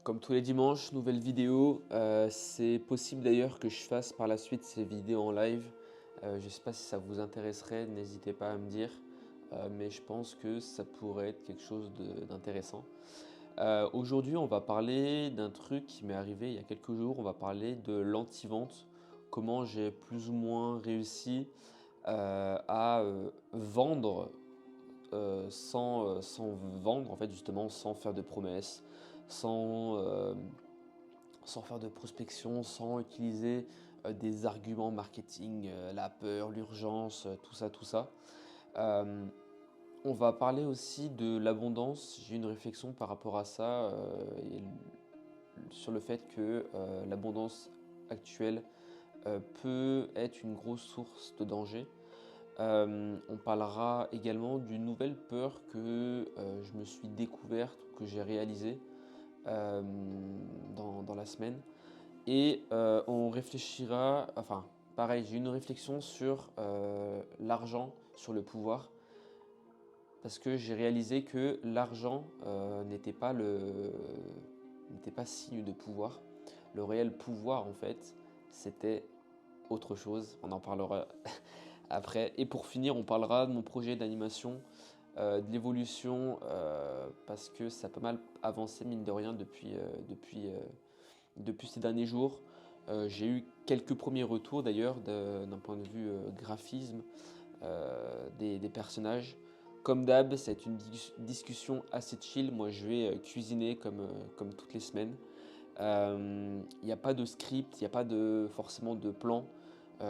Comme tous les dimanches, nouvelle vidéo. C'est possible d'ailleurs que je fasse par la suite ces vidéos en live. Je ne sais pas si ça vous intéresserait, n'hésitez pas à me dire. Mais je pense que ça pourrait être quelque chose d'intéressant. Aujourd'hui, on va parler d'un truc qui m'est arrivé il y a quelques jours. On va parler de l'anti-vente. Comment j'ai plus ou moins réussi à vendre sans vendre, en fait, justement, sans faire de promesses, sans, euh, sans faire de prospection, sans utiliser des arguments marketing, la peur, l'urgence, tout ça, tout ça. Euh, on va parler aussi de l'abondance. J'ai une réflexion par rapport à ça sur le fait que l'abondance actuelle peut être une grosse source de danger. On parlera également d'une nouvelle peur que je me suis découverte, que j'ai réalisée euh, dans la semaine. Et on réfléchira, enfin pareil, j'ai une réflexion sur l'argent, sur le pouvoir, parce que j'ai réalisé que l'argent n'était pas signe de pouvoir. Le réel pouvoir, en fait, c'était autre chose. On en parlera après. Et pour finir, on parlera de mon projet d'animation, de l'évolution, parce que ça a pas mal avancé, mine de rien, depuis ces derniers jours. J'ai eu quelques premiers retours d'ailleurs d'un point de vue graphisme des personnages. Comme d'hab, c'est une discussion assez chill. Moi, je vais cuisiner comme toutes les semaines. Il n'y a pas de script, il n'y a pas forcément de plan.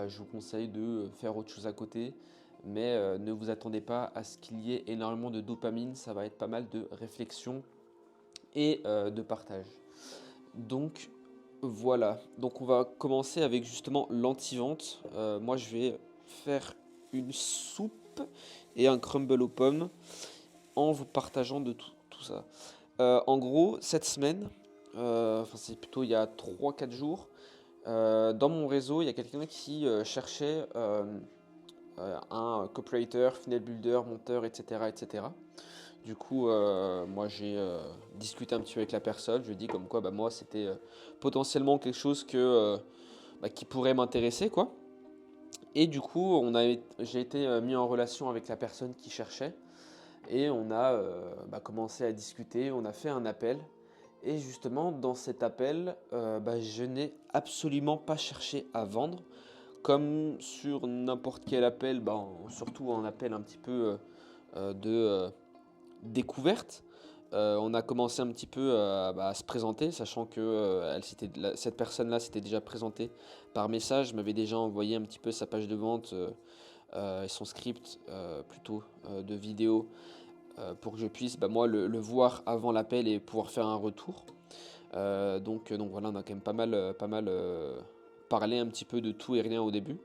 Je vous conseille de faire autre chose à côté, mais ne vous attendez pas à ce qu'il y ait énormément de dopamine. Ça va être pas mal de réflexion et de partage. Donc voilà, donc on va commencer avec justement l'anti-vente. Moi je vais faire une soupe et un crumble aux pommes en vous partageant de tout ça. En gros, cette semaine, enfin c'est plutôt il y a 3 4 jours, dans mon réseau, il y a quelqu'un qui cherchait un copywriter, funnel builder, monteur, etc. etc. Du coup, moi j'ai discuté un petit peu avec la personne. Je lui ai dit comme quoi bah, moi c'était potentiellement quelque chose qui pourrait m'intéresser quoi. Et du coup, j'ai été mis en relation avec la personne qui cherchait et on a commencé à discuter. On a fait un appel et justement dans cet appel, je n'ai absolument pas cherché à vendre. Comme sur n'importe quel appel, surtout un appel un petit peu de découverte. On a commencé un petit peu à se présenter, sachant que cette personne-là s'était déjà présentée par message, m'avait déjà envoyé un petit peu sa page de vente et son script plutôt de vidéo pour que je puisse moi le voir avant l'appel et pouvoir faire un retour. Donc voilà, on a quand même pas mal parlé un petit peu de tout et rien au début.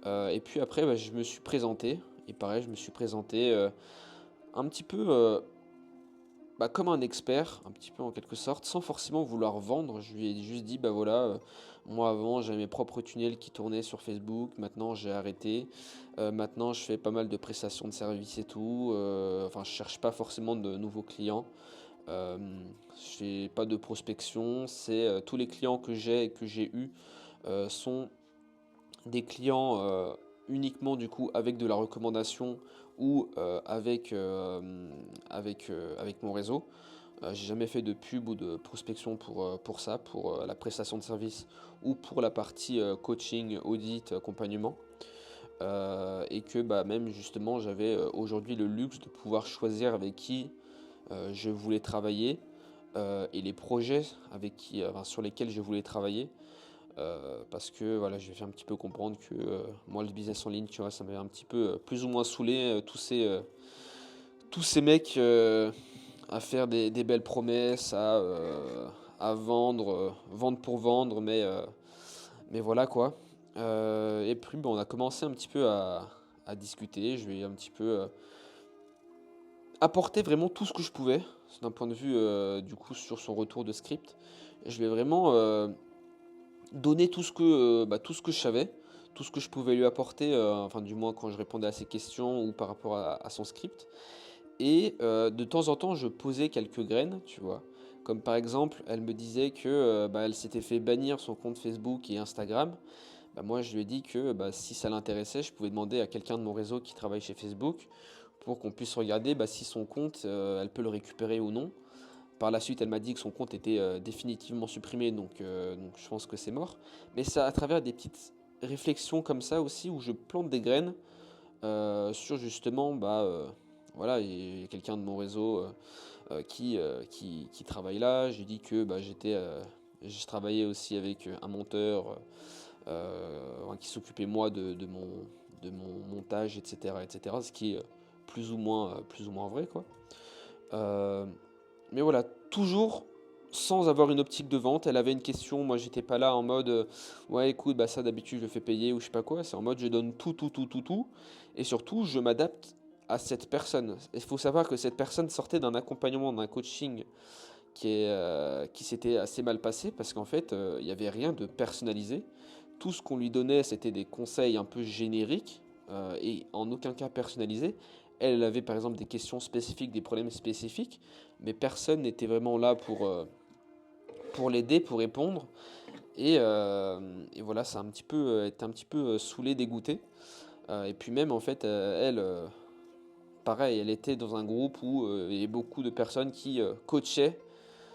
Et puis après, je me suis présenté. Et pareil, je me suis présenté un petit peu comme un expert, un petit peu en quelque sorte, sans forcément vouloir vendre. Je lui ai juste dit, bah voilà, moi avant j'avais mes propres tunnels qui tournaient sur Facebook, maintenant j'ai arrêté. Maintenant je fais pas mal de prestations de services et tout. Enfin, je cherche pas forcément de nouveaux clients. Euh, je fais pas de prospection. C'est tous les clients que j'ai et que j'ai eus sont des clients uniquement du coup avec de la recommandation ou avec mon réseau. J'ai jamais fait de pub ou de prospection pour ça, pour la prestation de service ou pour la partie coaching, audit, accompagnement. Et que même justement j'avais aujourd'hui le luxe de pouvoir choisir avec qui je voulais travailler et les projets sur lesquels je voulais travailler. Parce que voilà, je vais faire un petit peu comprendre que moi le business en ligne, tu vois, ça m'avait un petit peu plus ou moins saoulé tous ces mecs à faire des belles promesses, à vendre pour vendre, mais voilà quoi. Et puis on a commencé un petit peu à discuter. Je vais un petit peu apporter vraiment tout ce que je pouvais d'un point de vue du coup sur son retour de script. Je vais vraiment donner tout ce que je savais, tout ce que je pouvais lui apporter, enfin du moins quand je répondais à ses questions ou par rapport à son script. Et de temps en temps, je posais quelques graines, tu vois. Comme par exemple, elle me disait que bah, elle s'était fait bannir son compte Facebook et Instagram. Bah, moi, je lui ai dit que bah, si ça l'intéressait, je pouvais demander à quelqu'un de mon réseau qui travaille chez Facebook pour qu'on puisse regarder bah, si son compte, elle peut le récupérer ou non. Par la suite, elle m'a dit que son compte était définitivement supprimé, donc je pense que c'est mort. Mais c'est à travers des petites réflexions comme ça aussi où je plante des graines sur justement, bah, voilà, il y a quelqu'un de mon réseau qui travaille là. J'ai dit que bah, je travaillais aussi avec un monteur qui s'occupait moi de mon montage, etc., etc. Ce qui est plus ou moins vrai, quoi. Euh, mais voilà, toujours sans avoir une optique de vente. Elle avait une question, moi j'étais pas là en mode ouais écoute bah ça d'habitude je le fais payer ou je sais pas quoi. C'est en mode je donne tout tout tout tout tout et surtout je m'adapte à cette personne. Il faut savoir que cette personne sortait d'un accompagnement, d'un coaching qui s'était assez mal passé parce qu'en fait il n'y avait rien de personnalisé. Tout ce qu'on lui donnait c'était des conseils un peu génériques et en aucun cas personnalisés. Elle avait par exemple des questions spécifiques, des problèmes spécifiques, mais personne n'était vraiment là pour l'aider, pour répondre. Et voilà, ça a un petit peu été un petit peu saoulé, dégoûté. Et puis même en fait, elle, pareil, elle était dans un groupe où il y avait beaucoup de personnes qui coachaient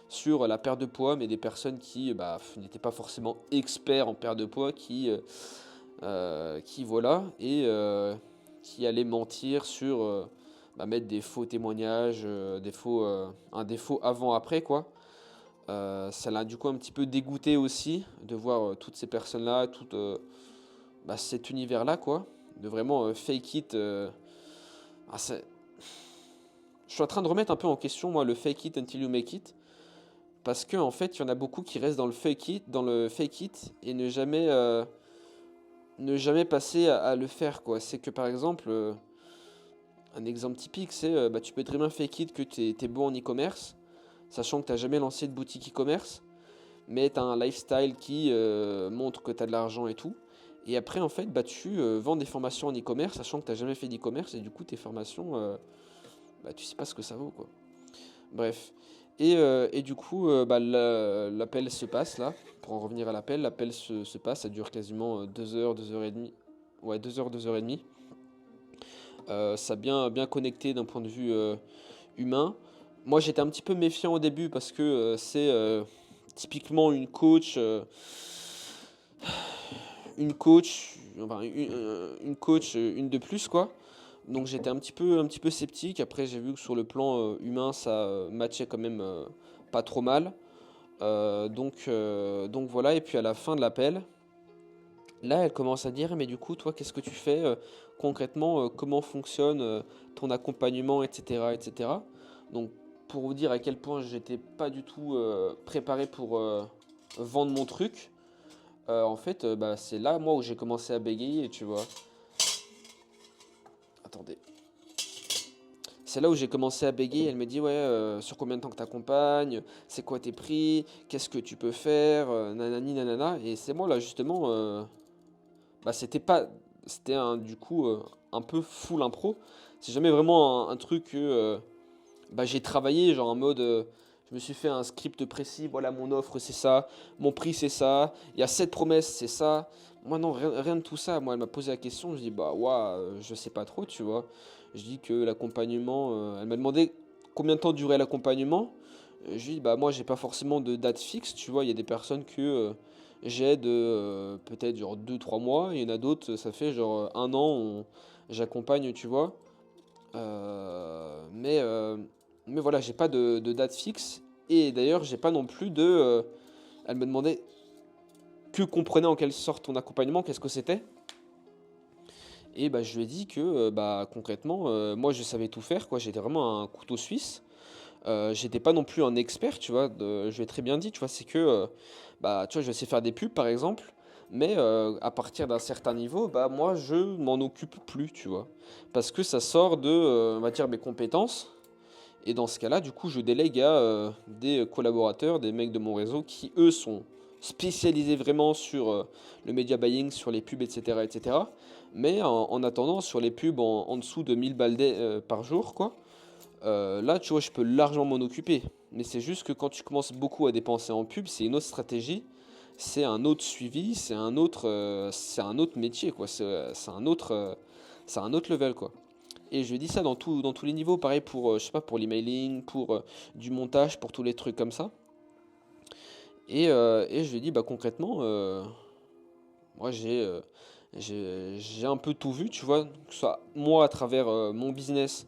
sur la perte de poids, mais des personnes qui bah, n'étaient pas forcément experts en perte de poids, qui voilà, et qui allaient mentir sur bah, mettre des faux témoignages, un défaut avant-après, quoi. Ça l'a du coup un petit peu dégoûté aussi de voir toutes ces personnes-là, tout bah, cet univers-là, quoi. De vraiment fake it. Ah, je suis en train de remettre un peu en question, moi, le fake it until you make it. Parce que en fait, il y en a beaucoup qui restent dans le fake it et ne jamais passer à le faire, quoi. C'est que par exemple, un exemple typique, c'est bah, tu peux très bien fake it que tu es bon en e-commerce, sachant que tu n'as jamais lancé de boutique e-commerce, mais tu as un lifestyle qui montre que tu as de l'argent et tout. Et après, en fait, bah, tu vends des formations en e-commerce, sachant que tu n'as jamais fait d'e-commerce, et du coup, tes formations, bah, tu sais pas ce que ça vaut, quoi. Bref. Et du coup, bah, l'appel se passe là. Pour en revenir à l'appel se passe, ça dure quasiment 2 heures, 2 heures et demie. Ouais, 2 heures, 2 heures et demie. Ça a bien, bien connecté d'un point de vue humain. Moi, j'étais un petit peu méfiant au début parce que c'est typiquement une coach, une de plus, quoi. Donc j'étais un petit peu sceptique. Après, j'ai vu que sur le plan humain, ça matchait quand même pas trop mal. Donc voilà. Et puis à la fin de l'appel, là, elle commence à dire, mais du coup, toi, qu'est-ce que tu fais concrètement, comment fonctionne ton accompagnement, etc., etc. Donc, pour vous dire à quel point j'étais pas du tout préparé pour vendre mon truc, en fait, bah, c'est là, moi, où j'ai commencé à bégayer, tu vois. Attendez. C'est là où j'ai commencé à bégayer. Elle me dit, ouais, sur combien de temps que t'accompagnes, c'est quoi tes prix, qu'est-ce que tu peux faire, nanani, nanana. Et c'est moi, là, justement, bah, c'était du coup un peu full impro. C'est jamais vraiment un truc que bah, j'ai travaillé, genre en mode je me suis fait un script précis, voilà mon offre c'est ça, mon prix c'est ça, il y a cette promesse c'est ça. Moi non, rien de tout ça. Moi elle m'a posé la question, je dis bah ouais, je sais pas trop, tu vois. Je dis que l'accompagnement, elle m'a demandé combien de temps durait l'accompagnement. Je lui dis bah moi j'ai pas forcément de date fixe, tu vois, il y a des personnes que j'aide peut-être genre 2 3 mois, il y en a d'autres ça fait genre un an, j'accompagne, tu vois. Mais voilà, j'ai pas de date fixe. Et d'ailleurs, j'ai pas non plus de. Elle me demandait que comprenait en quelle sorte ton accompagnement, qu'est-ce que c'était. Et bah, je lui ai dit que bah, concrètement, moi je savais tout faire, quoi. J'étais vraiment un couteau suisse. J'étais pas non plus un expert, tu vois. Je lui ai très bien dit, tu vois, c'est que bah, tu vois, je sais faire des pubs par exemple. Mais à partir d'un certain niveau, bah, moi je m'en occupe plus, tu vois. Parce que ça sort de, on va dire, mes compétences. Et dans ce cas-là, du coup, je délègue à des collaborateurs, des mecs de mon réseau qui, eux, sont spécialisés vraiment sur le media buying, sur les pubs, etc. etc. Mais en attendant, sur les pubs en dessous de 1000 balles par jour, quoi, là, tu vois, je peux largement m'en occuper. Mais c'est juste que quand tu commences beaucoup à dépenser en pub, c'est une autre stratégie, c'est un autre suivi, c'est un autre métier, quoi. C'est un autre level, quoi. Et je dis ça dans tous les niveaux, pareil pour, je sais pas, pour l'emailing, pour du montage, pour tous les trucs comme ça. Et je lui dis, bah concrètement, moi j'ai un peu tout vu, tu vois, que ce soit moi à travers mon business,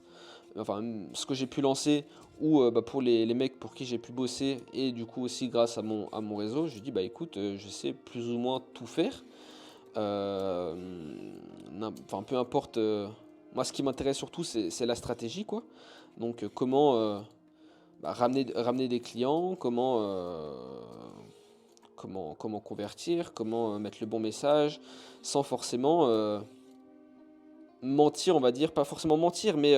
enfin ce que j'ai pu lancer, ou bah, pour les mecs pour qui j'ai pu bosser, et du coup aussi grâce à mon réseau, je lui dis, bah écoute, je sais plus ou moins tout faire. Euh, enfin, peu importe. Moi, ce qui m'intéresse surtout, c'est la stratégie, quoi. Donc, comment bah, ramener des clients, comment convertir, comment mettre le bon message, sans forcément mentir, on va dire. Pas forcément mentir, mais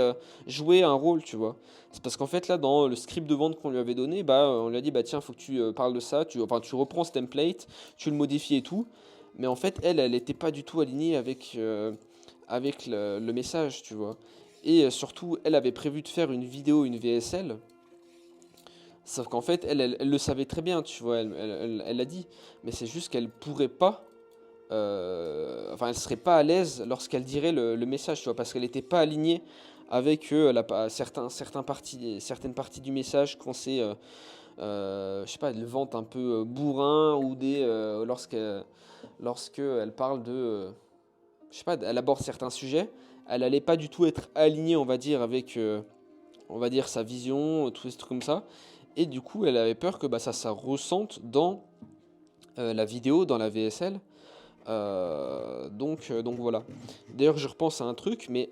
jouer un rôle, tu vois. C'est parce qu'en fait, là, dans le script de vente qu'on lui avait donné, bah, on lui a dit, bah tiens, faut que tu parles de ça. Enfin, tu reprends ce template, tu le modifies et tout. Mais en fait, elle n'était pas du tout alignée avec le message, tu vois. Et surtout, elle avait prévu de faire une vidéo, une VSL. Sauf qu'en fait, elle le savait très bien, tu vois, elle l'a dit. Mais c'est juste qu'elle pourrait pas. Enfin, elle serait pas à l'aise lorsqu'elle dirait le message, tu vois, parce qu'elle n'était pas alignée avec certaines parties du message quand c'est, je sais pas, une vente un peu bourrin ou lorsque elle parle de, je sais pas, elle aborde certains sujets, elle allait pas du tout être alignée, on va dire, avec, on va dire, sa vision, tous ces trucs comme ça. Et du coup, elle avait peur que bah, ça ressente dans la vidéo, dans la VSL. Donc voilà. D'ailleurs, je repense à un truc, mais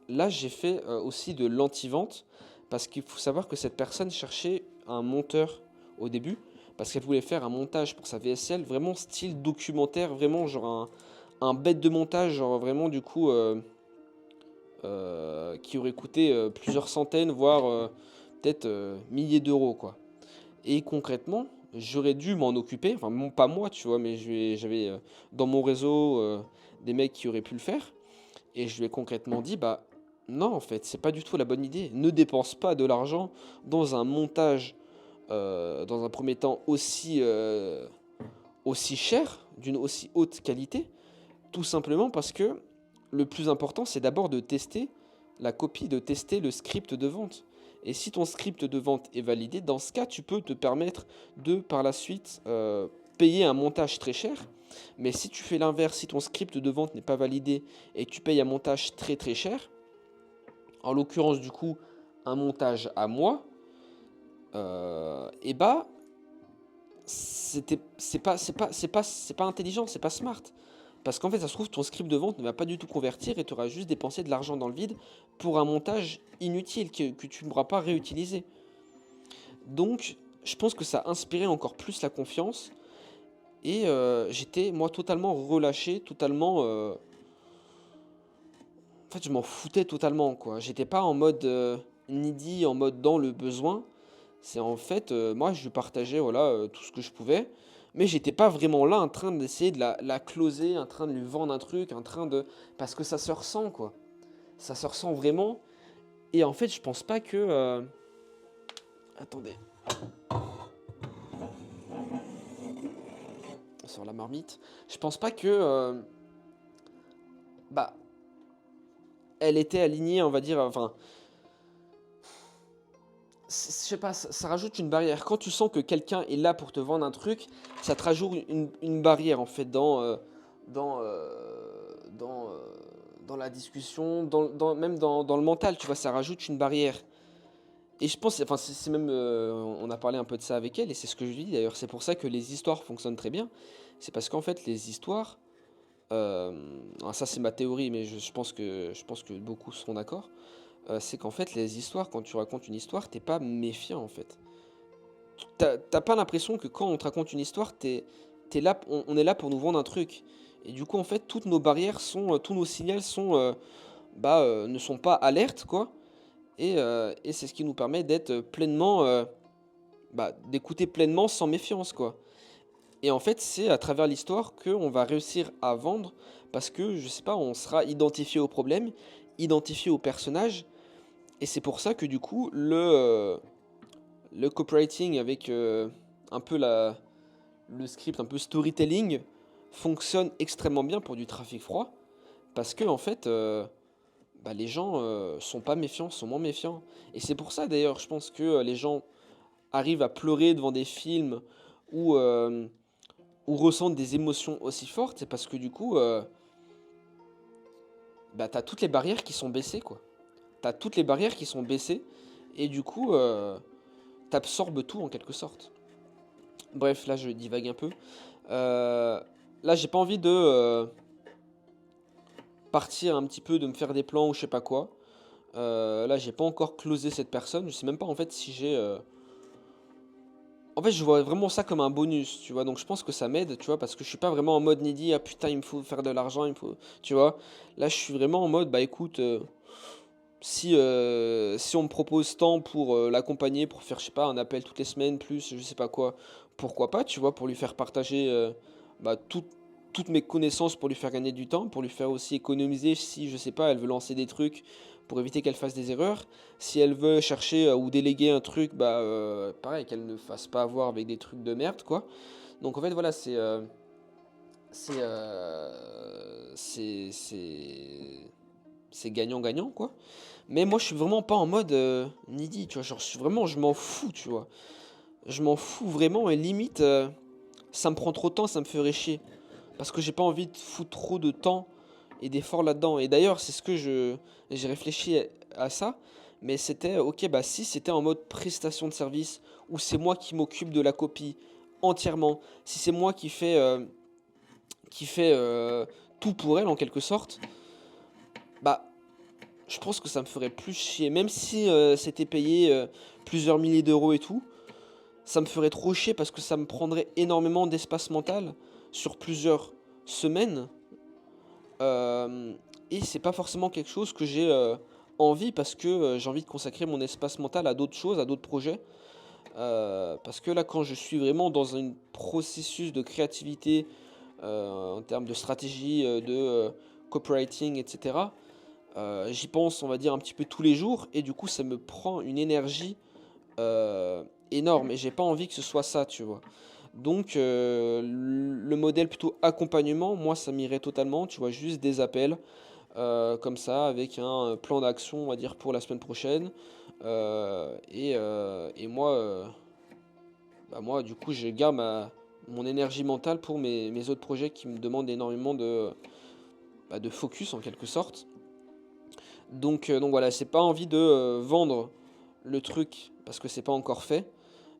là, j'ai fait aussi de l'anti-vente, parce qu'il faut savoir que cette personne cherchait un monteur au début, parce qu'elle voulait faire un montage pour sa VSL, vraiment style documentaire, vraiment genre un bête de montage, genre vraiment du coup, qui aurait coûté plusieurs centaines, voire peut-être milliers d'euros, quoi. Et concrètement, j'aurais dû m'en occuper, enfin pas moi, tu vois, mais j'avais dans mon réseau des mecs qui auraient pu le faire, et je lui ai concrètement dit, bah non, en fait, c'est pas du tout la bonne idée. Ne dépense pas de l'argent dans un montage, dans un premier temps, aussi cher, d'une aussi haute qualité, tout simplement parce que le plus important, c'est d'abord de tester la copie, de tester le script de vente. Et si ton script de vente est validé, dans ce cas, tu peux te permettre de, par la suite, payer un montage très cher. Mais si tu fais l'inverse, si ton script de vente n'est pas validé et que tu payes un montage très très cher, en l'occurrence du coup un montage à moi, et bah c'est pas intelligent, c'est pas smart. Parce qu'en fait, ça se trouve, ton script de vente ne va pas du tout convertir et tu auras juste dépensé de l'argent dans le vide pour un montage inutile que tu ne pourras pas réutiliser. Donc, je pense que ça a inspiré encore plus la confiance et j'étais, moi, totalement relâché, totalement. En fait, je m'en foutais totalement, quoi. J'étais pas en mode needy, en mode dans le besoin. C'est en fait, moi, je lui partageais voilà, tout ce que je pouvais. Mais j'étais pas vraiment là en train d'essayer de la closer, en train de lui vendre un truc, en train de. Parce que ça se ressent, quoi. Ça se ressent vraiment. Et en fait, je pense pas que. Attendez, sur la marmite. Je pense pas que. Bah, elle était alignée, on va dire. Enfin, je sais pas, ça rajoute une barrière. Quand tu sens que quelqu'un est là pour te vendre un truc, ça te rajoute une barrière en fait dans, dans, euh, dans la discussion, même dans le mental, tu vois, ça rajoute une barrière. Et je pense, enfin, c'est même, on a parlé un peu de ça avec elle, et c'est ce que je lui dis d'ailleurs, c'est pour ça que les histoires fonctionnent très bien. C'est parce qu'en fait, les histoires, alors ça c'est ma théorie, mais je pense que beaucoup seront d'accord, c'est qu'en fait, les histoires, quand tu racontes une histoire, t'es pas méfiant en fait. T'as pas l'impression que quand on te raconte une histoire, t'es là, on est là pour nous vendre un truc. Et du coup, en fait, toutes nos barrières sont, tous nos signaux sont, ne sont pas alertes, quoi. Et c'est ce qui nous permet d'être pleinement, d'écouter pleinement sans méfiance, quoi. Et en fait, c'est à travers l'histoire qu'on va réussir à vendre parce que, je sais pas, on sera identifié au problème, identifié au personnage. Et c'est pour ça que du coup, le copywriting avec un peu le script, un peu storytelling, fonctionne extrêmement bien pour du trafic froid parce que en fait, bah, les gens sont pas méfiants, sont moins méfiants. Et c'est pour ça d'ailleurs, je pense que les gens arrivent à pleurer devant des films ou, ou ressentent des émotions aussi fortes, c'est parce que du coup, bah, t'as toutes les barrières qui sont baissées, quoi. T'as toutes les barrières qui sont baissées et du coup, t'absorbes tout en quelque sorte. Bref, là je divague un peu. Euh, Là, j'ai pas envie de partir un petit peu, de me faire des plans ou je sais pas quoi. Là, j'ai pas encore closé cette personne. Je sais même pas en fait si j'ai. En fait, je vois vraiment ça comme un bonus, tu vois. Donc, je pense que ça m'aide, tu vois, parce que je suis pas vraiment en mode needy. Ah putain, il me faut faire de l'argent, il me faut. Tu vois. Là, je suis vraiment en mode, bah écoute, si on me propose tant pour l'accompagner, pour faire, je sais pas, un appel toutes les semaines, plus, je sais pas quoi, pourquoi pas, tu vois, pour lui faire partager bah, toutes mes connaissances, pour lui faire gagner du temps, pour lui faire aussi économiser si, je sais pas, elle veut lancer des trucs pour éviter qu'elle fasse des erreurs. Si elle veut chercher ou déléguer un truc, bah pareil, qu'elle ne fasse pas avoir avec des trucs de merde, quoi. Donc en fait, voilà, c'est c'est gagnant-gagnant, quoi. Mais moi, je suis vraiment pas en mode needy, tu vois. Genre, je m'en fous, tu vois. Je m'en fous vraiment et limite, ça me prend trop de temps, ça me ferait chier. Parce que j'ai pas envie de foutre trop de temps et d'efforts là-dedans. Et d'ailleurs, c'est ce que j'ai réfléchi à ça. Mais c'était, ok, bah si c'était en mode prestation de service, où c'est moi qui m'occupe de la copie entièrement, si c'est moi qui fait tout pour elle en quelque sorte, bah je pense que ça me ferait plus chier. Même si c'était payé plusieurs milliers d'euros et tout, ça me ferait trop chier parce que ça me prendrait énormément d'espace mental sur plusieurs semaines. Euh, et c'est pas forcément quelque chose que j'ai envie parce que j'ai envie de consacrer mon espace mental à d'autres choses, à d'autres projets. Parce que là, quand je suis vraiment dans un processus de créativité en termes de stratégie, de copywriting, etc., j'y pense, on va dire, un petit peu tous les jours, et du coup, ça me prend une énergie euh, énorme, et j'ai pas envie que ce soit ça, tu vois. Donc, le modèle plutôt accompagnement, moi, ça m'irait totalement, tu vois, juste des appels, comme ça, avec un plan d'action, on va dire, pour la semaine prochaine. Et moi, bah, moi, du coup, je garde mon énergie mentale pour mes autres projets qui me demandent énormément bah, de focus, en quelque sorte. Donc voilà, c'est pas envie de vendre le truc parce que c'est pas encore fait.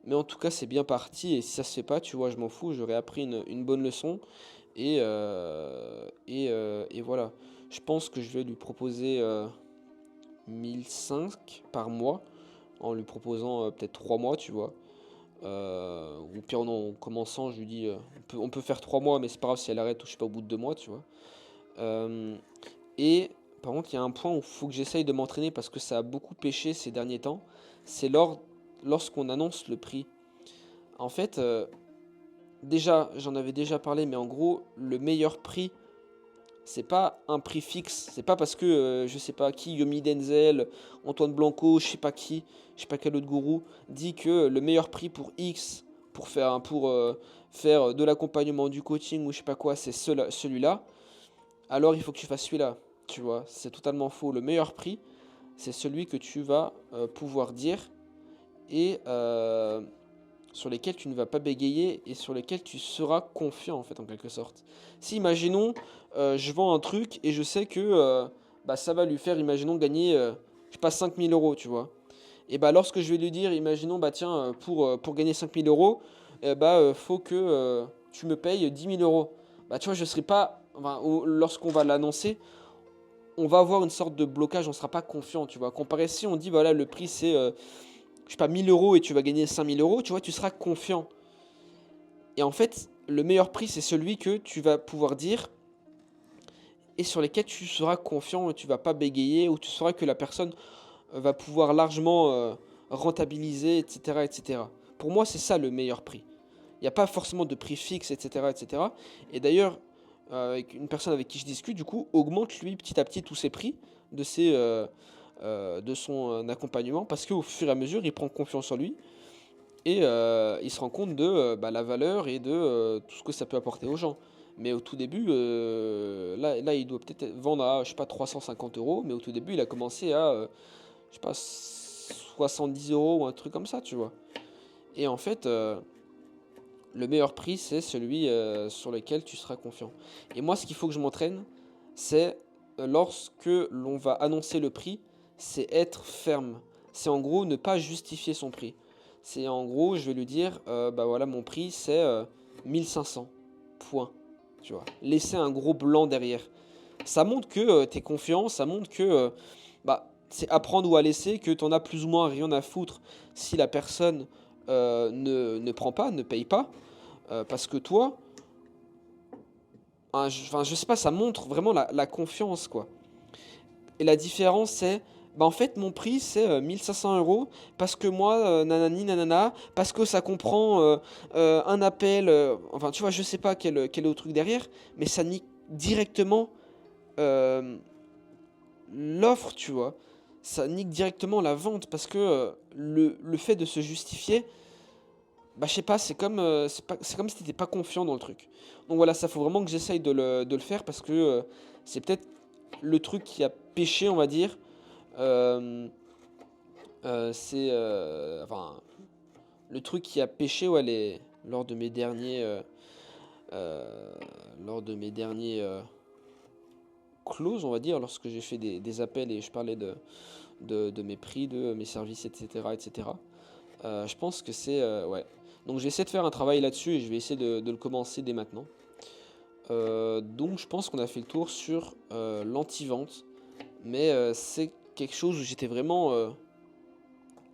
Mais en tout cas, c'est bien parti. Et si ça se fait pas, tu vois, je m'en fous. J'aurais appris une bonne leçon. Et voilà. Je pense que je vais lui proposer 1005 par mois. En lui proposant peut-être 3 mois, tu vois. Ou pire, non, en commençant, je lui dis on peut faire 3 mois, mais c'est pas grave si elle arrête ou je sais pas au bout de 2 mois, tu vois. Euh, et par contre, il y a un point où il faut que j'essaye de m'entraîner parce que ça a beaucoup pêché ces derniers temps. C'est lorsqu'on annonce le prix. En fait, déjà, j'en avais déjà parlé, mais en gros, le meilleur prix, c'est pas un prix fixe. C'est pas parce que, je sais pas qui, Yomi Denzel, Antoine Blanco, je sais pas quel autre gourou, dit que le meilleur prix pour X, pour faire de l'accompagnement, du coaching ou je sais pas quoi, c'est celui-là. Alors il faut que tu fasses celui-là. Tu vois, c'est totalement faux. Le meilleur prix, c'est celui que tu vas pouvoir dire et sur lesquels tu ne vas pas bégayer et sur lesquels tu seras confiant en fait en quelque sorte. Si imaginons je vends un truc et je sais que bah, ça va lui faire imaginons gagner je sais pas 5 000 euros tu vois. Et bah lorsque je vais lui dire imaginons bah tiens pour gagner 5 000 euros faut que tu me payes 10 000 euros. Bah tu vois je serai pas enfin, lorsqu'on va l'annoncer on va avoir une sorte de blocage, on sera pas confiant, tu vois. Comparé si on dit, voilà, le prix c'est, je sais pas, 1 000 euros et tu vas gagner 5 000 euros, tu vois, tu seras confiant. Et en fait, le meilleur prix, c'est celui que tu vas pouvoir dire et sur lesquels tu seras confiant et tu vas pas bégayer, ou tu sauras que la personne va pouvoir largement rentabiliser, etc., etc. Pour moi, c'est ça le meilleur prix. Il n'y a pas forcément de prix fixe, etc., etc. Et d'ailleurs, avec une personne avec qui je discute, du coup, augmente lui petit à petit tous ses prix de, de son accompagnement parce qu'au fur et à mesure, il prend confiance en lui. et il se rend compte de la valeur et de tout ce que ça peut apporter aux gens. Mais au tout début, là, il doit peut-être vendre à, je sais pas, 350 euros, mais au tout début, il a commencé à, je sais pas, 70 euros ou un truc comme ça, tu vois. Et en fait, le meilleur prix, c'est celui sur lequel tu seras confiant. Et moi, ce qu'il faut que je m'entraîne, c'est lorsque l'on va annoncer le prix, c'est être ferme. C'est en gros ne pas justifier son prix. C'est en gros, je vais lui dire, bah voilà, mon prix, c'est 1500. Point. Tu vois. Laisser un gros blanc derrière. Ça montre que tu es confiant, ça montre que c'est apprendre ou à laisser, que tu en as plus ou moins rien à foutre si la personne ne prend pas, ne paye pas. Parce que toi, je sais pas, ça montre vraiment la confiance, quoi. Et la différence, c'est, en fait, mon prix, c'est 1500 euros, parce que moi, nanani, nanana, parce que ça comprend un appel, enfin, tu vois, je sais pas quel est le truc derrière, mais ça nique directement euh, l'offre, tu vois. Ça nique directement la vente, parce que le fait de se justifier, je sais pas, c'est comme si t'étais pas confiant dans le truc. Donc voilà, ça faut vraiment que j'essaye de le faire parce que c'est peut-être le truc qui a péché, on va dire. Euh, enfin, le truc qui a péché, ouais, lors de mes derniers, euh, lors de mes derniers closes, on va dire, lorsque j'ai fait des appels et je parlais de mes prix, de mes services, etc., etc. Je pense que c'est, ouais. Donc je vais essayer de faire un travail là-dessus et je vais essayer de le commencer dès maintenant. Donc je pense qu'on a fait le tour sur l'anti-vente. Mais c'est quelque chose où j'étais vraiment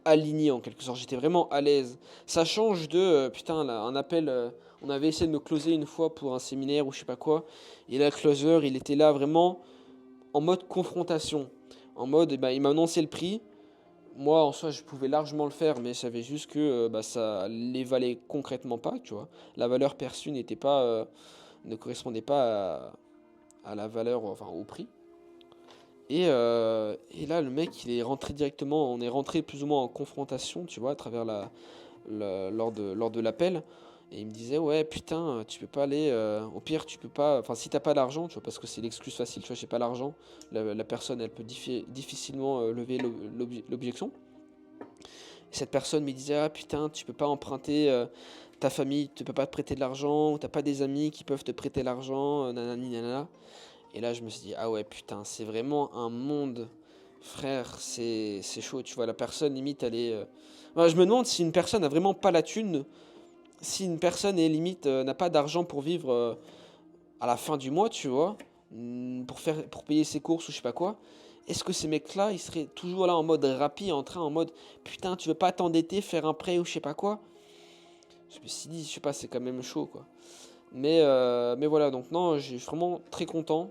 aligné en quelque sorte. J'étais vraiment à l'aise. Ça change de, putain, là, un appel. On avait essayé de me closer une fois pour un séminaire ou je sais pas quoi. Et là, le closer, il était là vraiment en mode confrontation. En mode, il m'a annoncé le prix. Moi, en soi, je pouvais largement le faire, mais je savais juste que ça les valait concrètement pas, tu vois. La valeur perçue n'était pas, ne correspondait pas à la valeur, enfin au prix. Et là, le mec, il est rentré directement, on est rentré plus ou moins en confrontation, tu vois, à travers lors de l'appel. Et il me disait, ouais, putain, tu peux pas aller, au pire, tu peux pas, enfin, si t'as pas l'argent, tu vois, parce que c'est l'excuse facile, tu vois, j'ai pas l'argent, la personne, elle peut difficilement lever l'objection. Et cette personne me disait, ah putain, tu peux pas emprunter, ta famille tu peux pas te prêter de l'argent, ou t'as pas des amis qui peuvent te prêter l'argent, nanani, nanana. Et là, je me suis dit, ah ouais, putain, c'est vraiment un monde, frère, c'est chaud, tu vois, la personne, limite, elle est... je me demande si une personne a vraiment pas la thune, si une personne est limite, n'a pas d'argent pour vivre à la fin du mois, tu vois, pour payer ses courses ou je sais pas quoi, est-ce que ces mecs-là, ils seraient toujours là en mode rapide, en mode, putain, tu veux pas t'endetter, faire un prêt ou je sais pas quoi? Je me suis dit, je sais pas, c'est quand même chaud, quoi. Mais voilà, donc non, je suis vraiment très content.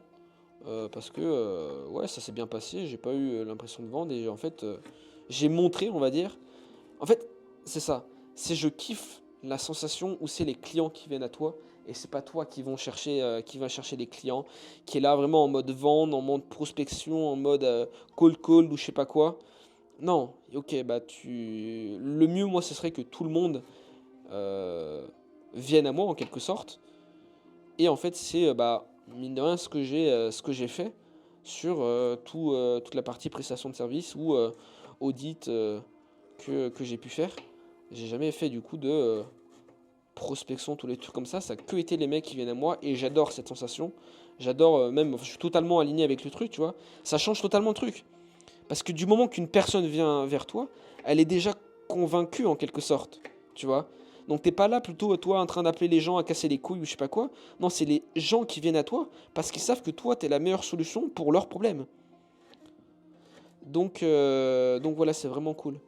Parce que ouais, ça s'est bien passé, j'ai pas eu l'impression de vendre et en fait j'ai montré, on va dire. En fait, c'est ça. C'est je kiffe la sensation où c'est les clients qui viennent à toi et c'est pas toi qui va chercher les clients, qui est là vraiment en mode vente, en mode prospection, en mode call ou je sais pas quoi. Non, ok, le mieux moi ce serait que tout le monde euh, vienne à moi en quelque sorte. Et en fait, c'est mine de rien ce que j'ai fait sur toute la partie prestation de service ou audit que j'ai pu faire. J'ai jamais fait du coup de prospection, tous les trucs comme ça. Ça a que été les mecs qui viennent à moi et j'adore cette sensation. J'adore même, je suis totalement aligné avec le truc, tu vois. Ça change totalement le truc. Parce que du moment qu'une personne vient vers toi, elle est déjà convaincue en quelque sorte, tu vois. Donc t'es pas là plutôt toi en train d'appeler les gens à casser les couilles ou je sais pas quoi. Non, c'est les gens qui viennent à toi parce qu'ils savent que toi t'es la meilleure solution pour leurs problèmes. Donc voilà, c'est vraiment cool.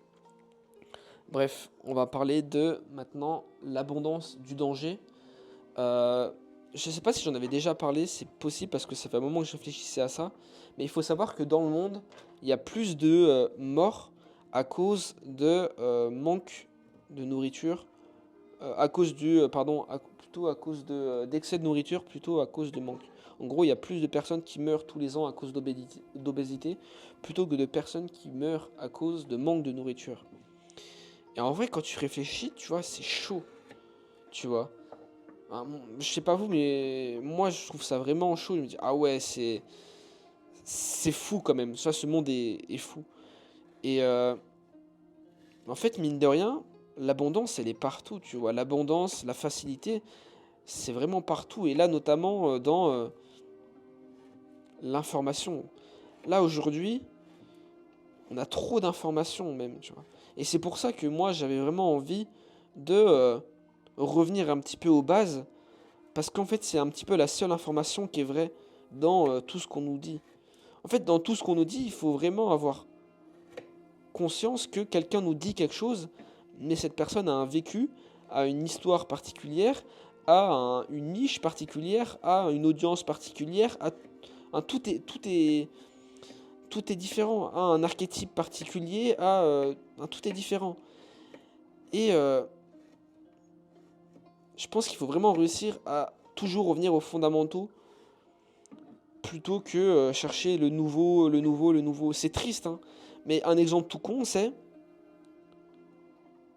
Bref, on va parler de maintenant l'abondance du danger. Euh, je sais pas si j'en avais déjà parlé, c'est possible parce que ça fait un moment que je réfléchissais à ça. Mais il faut savoir que dans le monde, il y a plus de morts à cause de manque de nourriture, à cause pardon, plutôt à cause d'excès de nourriture, plutôt à cause de manque. En gros, il y a plus de personnes qui meurent tous les ans à cause d'obésité, plutôt que de personnes qui meurent à cause de manque de nourriture. Et en vrai, quand tu réfléchis, tu vois, c'est chaud, tu vois. Je sais pas vous, mais moi, je trouve ça vraiment chaud. Je me dis, ah ouais, c'est fou quand même. Ça, ce monde est fou. Et en fait, mine de rien, l'abondance, elle est partout, tu vois. L'abondance, la facilité, c'est vraiment partout. Et là, notamment dans l'information. Là, aujourd'hui, on a trop d'informations même, tu vois. Et c'est pour ça que moi, j'avais vraiment envie de revenir un petit peu aux bases, parce qu'en fait, c'est un petit peu la seule information qui est vraie dans tout ce qu'on nous dit. En fait, dans tout ce qu'on nous dit, il faut vraiment avoir conscience que quelqu'un nous dit quelque chose, mais cette personne a un vécu, a une histoire particulière, une niche particulière, a une audience particulière, tout est différent, a un archétype particulier, tout est différent. Et je pense qu'il faut vraiment réussir à toujours revenir aux fondamentaux plutôt que chercher le nouveau, le nouveau, le nouveau. C'est triste, hein. Mais un exemple tout con, c'est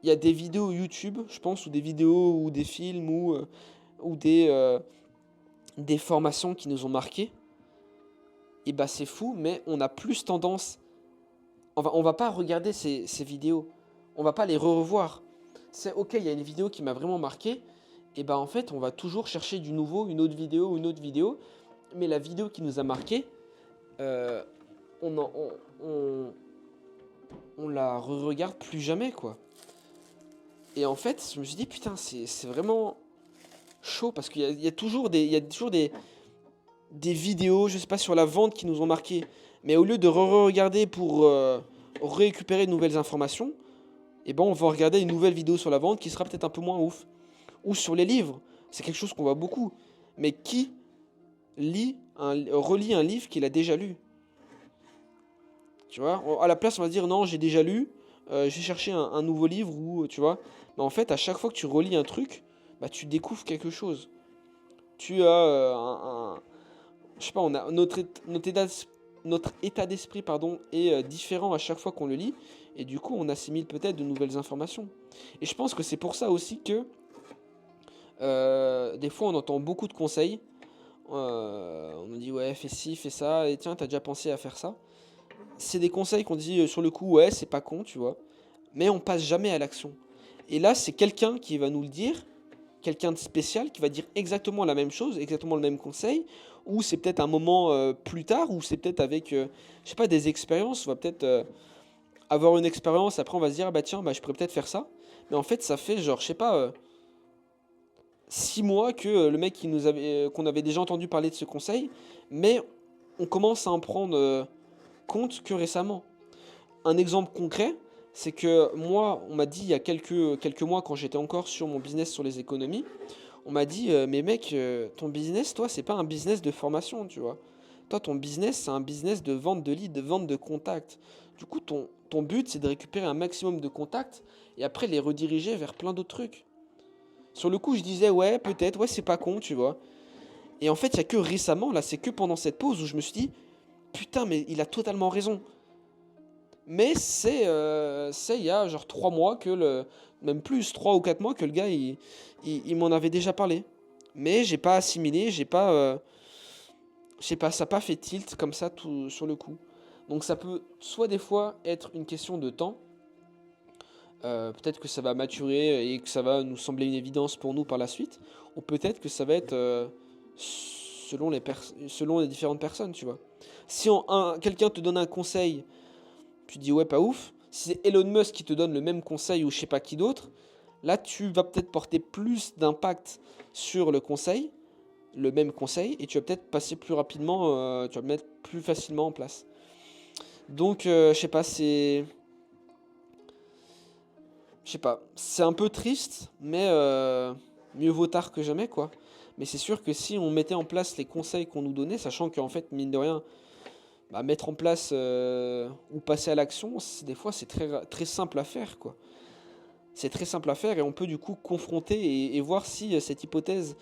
il y a des vidéos YouTube, je pense, ou des vidéos ou des films ou des formations qui nous ont marqués. Et bah c'est fou, mais on a plus tendance. On va pas regarder ces vidéos. On va pas les revoir. C'est ok, il y a une vidéo qui m'a vraiment marqué. Et bah en fait, on va toujours chercher du nouveau, une autre vidéo, une autre vidéo. Mais la vidéo qui nous a marqué, euh, on, en- on la re-regarde plus jamais, quoi. Et en fait, je me suis dit, putain, c'est vraiment chaud parce qu'il y a toujours des vidéos, je sais pas, sur la vente qui nous ont marqué. Mais au lieu de re-regarder pour récupérer de nouvelles informations, eh ben on va regarder une nouvelle vidéo sur la vente qui sera peut-être un peu moins ouf. Ou sur les livres, c'est quelque chose qu'on voit beaucoup. Mais qui relit un livre qu'il a déjà lu? Tu vois, à la place, on va dire non, j'ai déjà lu, je vais chercher un nouveau livre ou tu vois. Mais en fait, à chaque fois que tu relis un truc, bah tu découvres quelque chose. Tu as je sais pas, on a notre état d'esprit pardon est différent à chaque fois qu'on le lit et du coup, on assimile peut-être de nouvelles informations. Et je pense que c'est pour ça aussi que des fois, on entend beaucoup de conseils. On nous dit ouais, fais ci, fais ça, et tiens, t'as déjà pensé à faire ça. C'est des conseils qu'on dit sur le coup, ouais, c'est pas con, tu vois. Mais on passe jamais à l'action. Et là, c'est quelqu'un qui va nous le dire, quelqu'un de spécial qui va dire exactement la même chose, exactement le même conseil, ou c'est peut-être un moment plus tard, ou c'est peut-être avec, je sais pas, des expériences. On va peut-être avoir une expérience, après on va se dire, ah bah tiens, bah, je pourrais peut-être faire ça. Mais en fait, ça fait genre, je sais pas, 6 mois que le mec qu'on avait déjà entendu parler de ce conseil, mais on commence à en prendre compte que récemment. Un exemple concret, c'est que moi, on m'a dit il y a quelques mois, quand j'étais encore sur mon business sur les économies, on m'a dit, mais mec, ton business, toi, c'est pas un business de formation, tu vois. Toi, ton business, c'est un business de vente de leads, de vente de contacts. Du coup, ton but, c'est de récupérer un maximum de contacts et après les rediriger vers plein d'autres trucs. Sur le coup, je disais, ouais, peut-être, ouais, c'est pas con, tu vois. Et en fait, il y a que récemment, là, c'est que pendant cette pause où je me suis dit, putain, mais il a totalement raison. Mais c'est il y a genre 3 mois même plus, 3 ou 4 mois que le gars, il m'en avait déjà parlé. Mais j'ai pas assimilé, je sais pas, ça n'a pas fait tilt comme ça tout sur le coup. Donc ça peut soit des fois être une question de temps, peut-être que ça va maturer et que ça va nous sembler une évidence pour nous par la suite, ou peut-être que ça va être selon les différentes personnes, tu vois. Si quelqu'un te donne un conseil, tu dis ouais, pas ouf. Si c'est Elon Musk qui te donne le même conseil ou je sais pas qui d'autre, là tu vas peut-être porter plus d'impact sur le même conseil, et tu vas peut-être passer plus rapidement, tu vas le mettre plus facilement en place. Donc je sais pas, c'est un peu triste, mais mieux vaut tard que jamais, quoi. Mais c'est sûr que si on mettait en place les conseils qu'on nous donnait, sachant qu'en fait, mine de rien, bah, mettre en place ou passer à l'action, des fois c'est très, très simple à faire, quoi. C'est très simple à faire et on peut du coup confronter et voir si cette hypothèse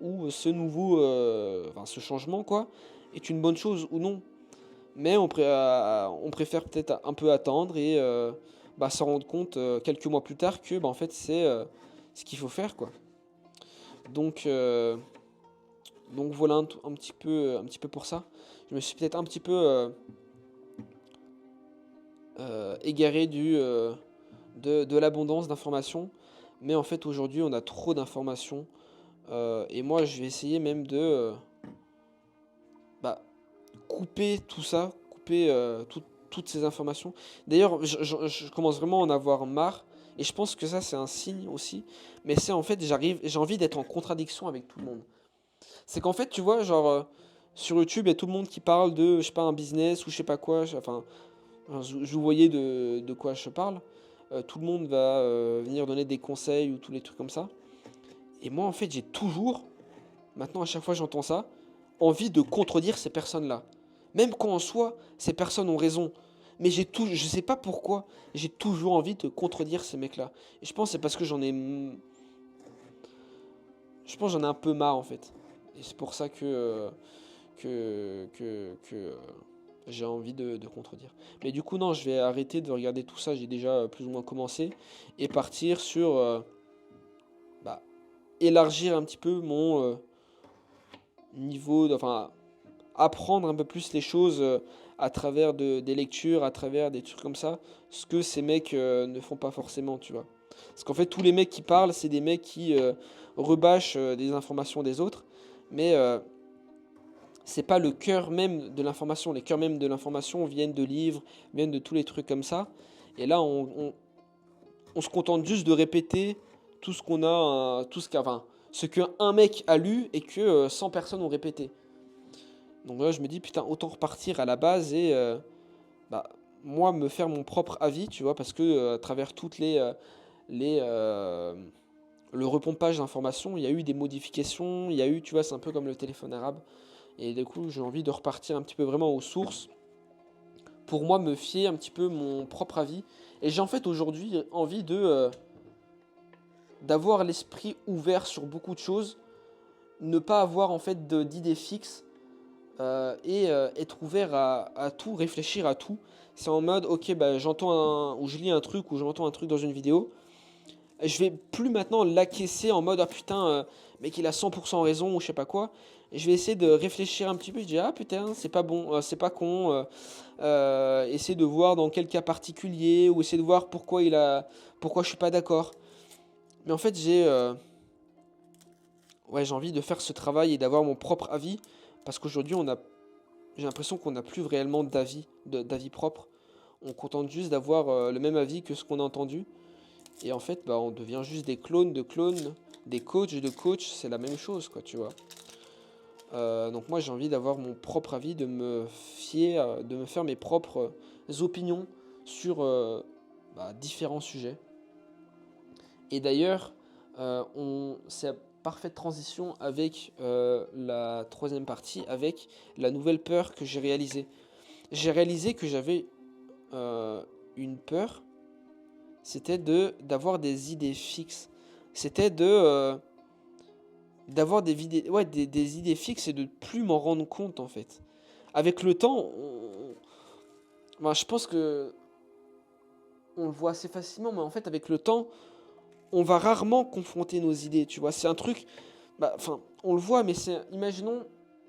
ou enfin, ce changement, quoi, est une bonne chose ou non. Mais on préfère peut-être un peu attendre et bah, s'en rendre compte quelques mois plus tard que bah, en fait c'est ce qu'il faut faire quoi. Donc, euh, donc voilà un petit peu pour ça. Je me suis peut-être un petit peu égaré de l'abondance d'informations, mais en fait aujourd'hui on a trop d'informations et moi je vais essayer même de bah, couper tout ça, couper toutes ces informations. D'ailleurs, je commence vraiment à en avoir marre. Et je pense que ça, c'est un signe aussi. Mais c'est en fait, j'ai envie d'être en contradiction avec tout le monde. C'est qu'en fait, tu vois, genre, sur YouTube, il y a tout le monde qui parle de, je sais pas, un business ou je sais pas quoi. Enfin, vous voyez de quoi je parle. Tout le monde va venir donner des conseils ou tous les trucs comme ça. Et moi, en fait, j'ai toujours, maintenant, à chaque fois que j'entends ça, envie de contredire ces personnes-là. Même quand en soi, ces personnes ont raison. Mais je sais pas pourquoi, j'ai toujours envie de contredire ces mecs-là. Et je pense que c'est parce que je pense que j'en ai un peu marre en fait. Et c'est pour ça que j'ai envie de contredire. Mais du coup, non, je vais arrêter de regarder tout ça. J'ai déjà plus ou moins commencé. Et partir sur bah, élargir un petit peu mon niveau, enfin, apprendre un peu plus les choses à travers des lectures, à travers des trucs comme ça, ce que ces mecs ne font pas forcément, tu vois. Parce qu'en fait, tous les mecs qui parlent, c'est des mecs qui rebâchent des informations des autres, mais c'est pas le cœur même de l'information. Les cœurs même de l'information viennent de livres, viennent de tous les trucs comme ça. Et là, on se contente juste de répéter tout ce qu'on a, enfin, ce qu'un mec a lu et que 100 personnes ont répété. Donc là, je me dis, putain, autant repartir à la base et bah, moi me faire mon propre avis, tu vois, parce que à travers toutes les le repompage d'informations, il y a eu des modifications, il y a eu, tu vois, c'est un peu comme le téléphone arabe. Et du coup, j'ai envie de repartir un petit peu vraiment aux sources pour moi me fier un petit peu mon propre avis. Et j'ai en fait aujourd'hui envie de d'avoir l'esprit ouvert sur beaucoup de choses, ne pas avoir en fait d'idées fixes et être ouvert à tout, réfléchir à tout. C'est en mode, ok, bah, ou je lis un truc, ou j'entends un truc dans une vidéo. Je vais plus maintenant l'acquiescer en mode, ah putain, mec, il a 100% raison, ou je sais pas quoi. Et je vais essayer de réfléchir un petit peu. Je dis, ah putain, c'est pas bon, c'est pas con. Essayer de voir dans quel cas particulier, ou essayer de voir pourquoi je suis pas d'accord. Mais en fait, j'ai envie de faire ce travail et d'avoir mon propre avis. Parce qu'aujourd'hui, j'ai l'impression qu'on n'a plus réellement d'avis propre. On contente juste d'avoir le même avis que ce qu'on a entendu. Et en fait, bah, on devient juste des clones de clones, des coachs de coachs, c'est la même chose, quoi, tu vois. Donc moi, j'ai envie d'avoir mon propre avis, de me fier, de me faire mes propres opinions sur différents sujets. Et d'ailleurs, c'est parfaite transition avec la troisième partie, avec la nouvelle peur que j'ai réalisée. J'ai réalisé que j'avais une peur, c'était d'avoir des idées fixes. C'était d'avoir des idées fixes et de plus m'en rendre compte en fait. Avec le temps, je pense que on le voit assez facilement, mais en fait avec le temps, on va rarement confronter nos idées, tu vois. C'est un truc, on le voit, mais imaginons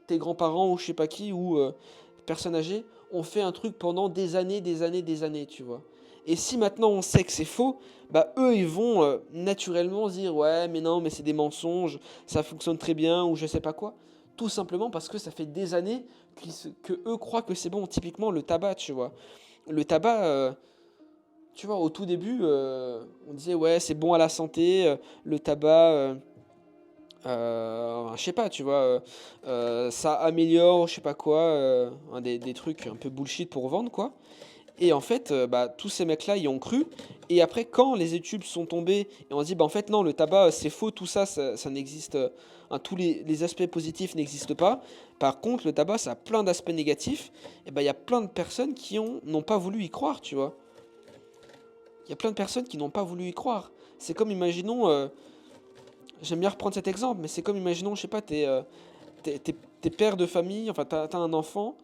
tes grands-parents ou je sais pas qui, ou personnes âgées, ont fait un truc pendant des années, des années, tu vois. Et si maintenant on sait que c'est faux, bah eux ils vont naturellement se dire ouais mais non mais c'est des mensonges, ça fonctionne très bien ou je sais pas quoi. Tout simplement parce que ça fait des années que eux croient que c'est bon. Typiquement le tabac, tu vois. Le tabac, tu vois, au tout début, on disait ouais c'est bon à la santé, le tabac, je sais pas, tu vois, ça améliore, je sais pas quoi, des trucs un peu bullshit pour vendre quoi. Et en fait, tous ces mecs-là y ont cru. Et après, quand les études sont tombées et on se dit, bah en fait non, le tabac c'est faux, tout ça, ça n'existe, tous les aspects positifs n'existent pas. Par contre, le tabac, ça a plein d'aspects négatifs. Et il y a plein de personnes qui n'ont pas voulu y croire, tu vois. Il y a plein de personnes qui n'ont pas voulu y croire. C'est comme, imaginons, j'aime bien reprendre cet exemple, mais c'est comme, imaginons, je sais pas, t'es père de famille, enfin t'as un enfant,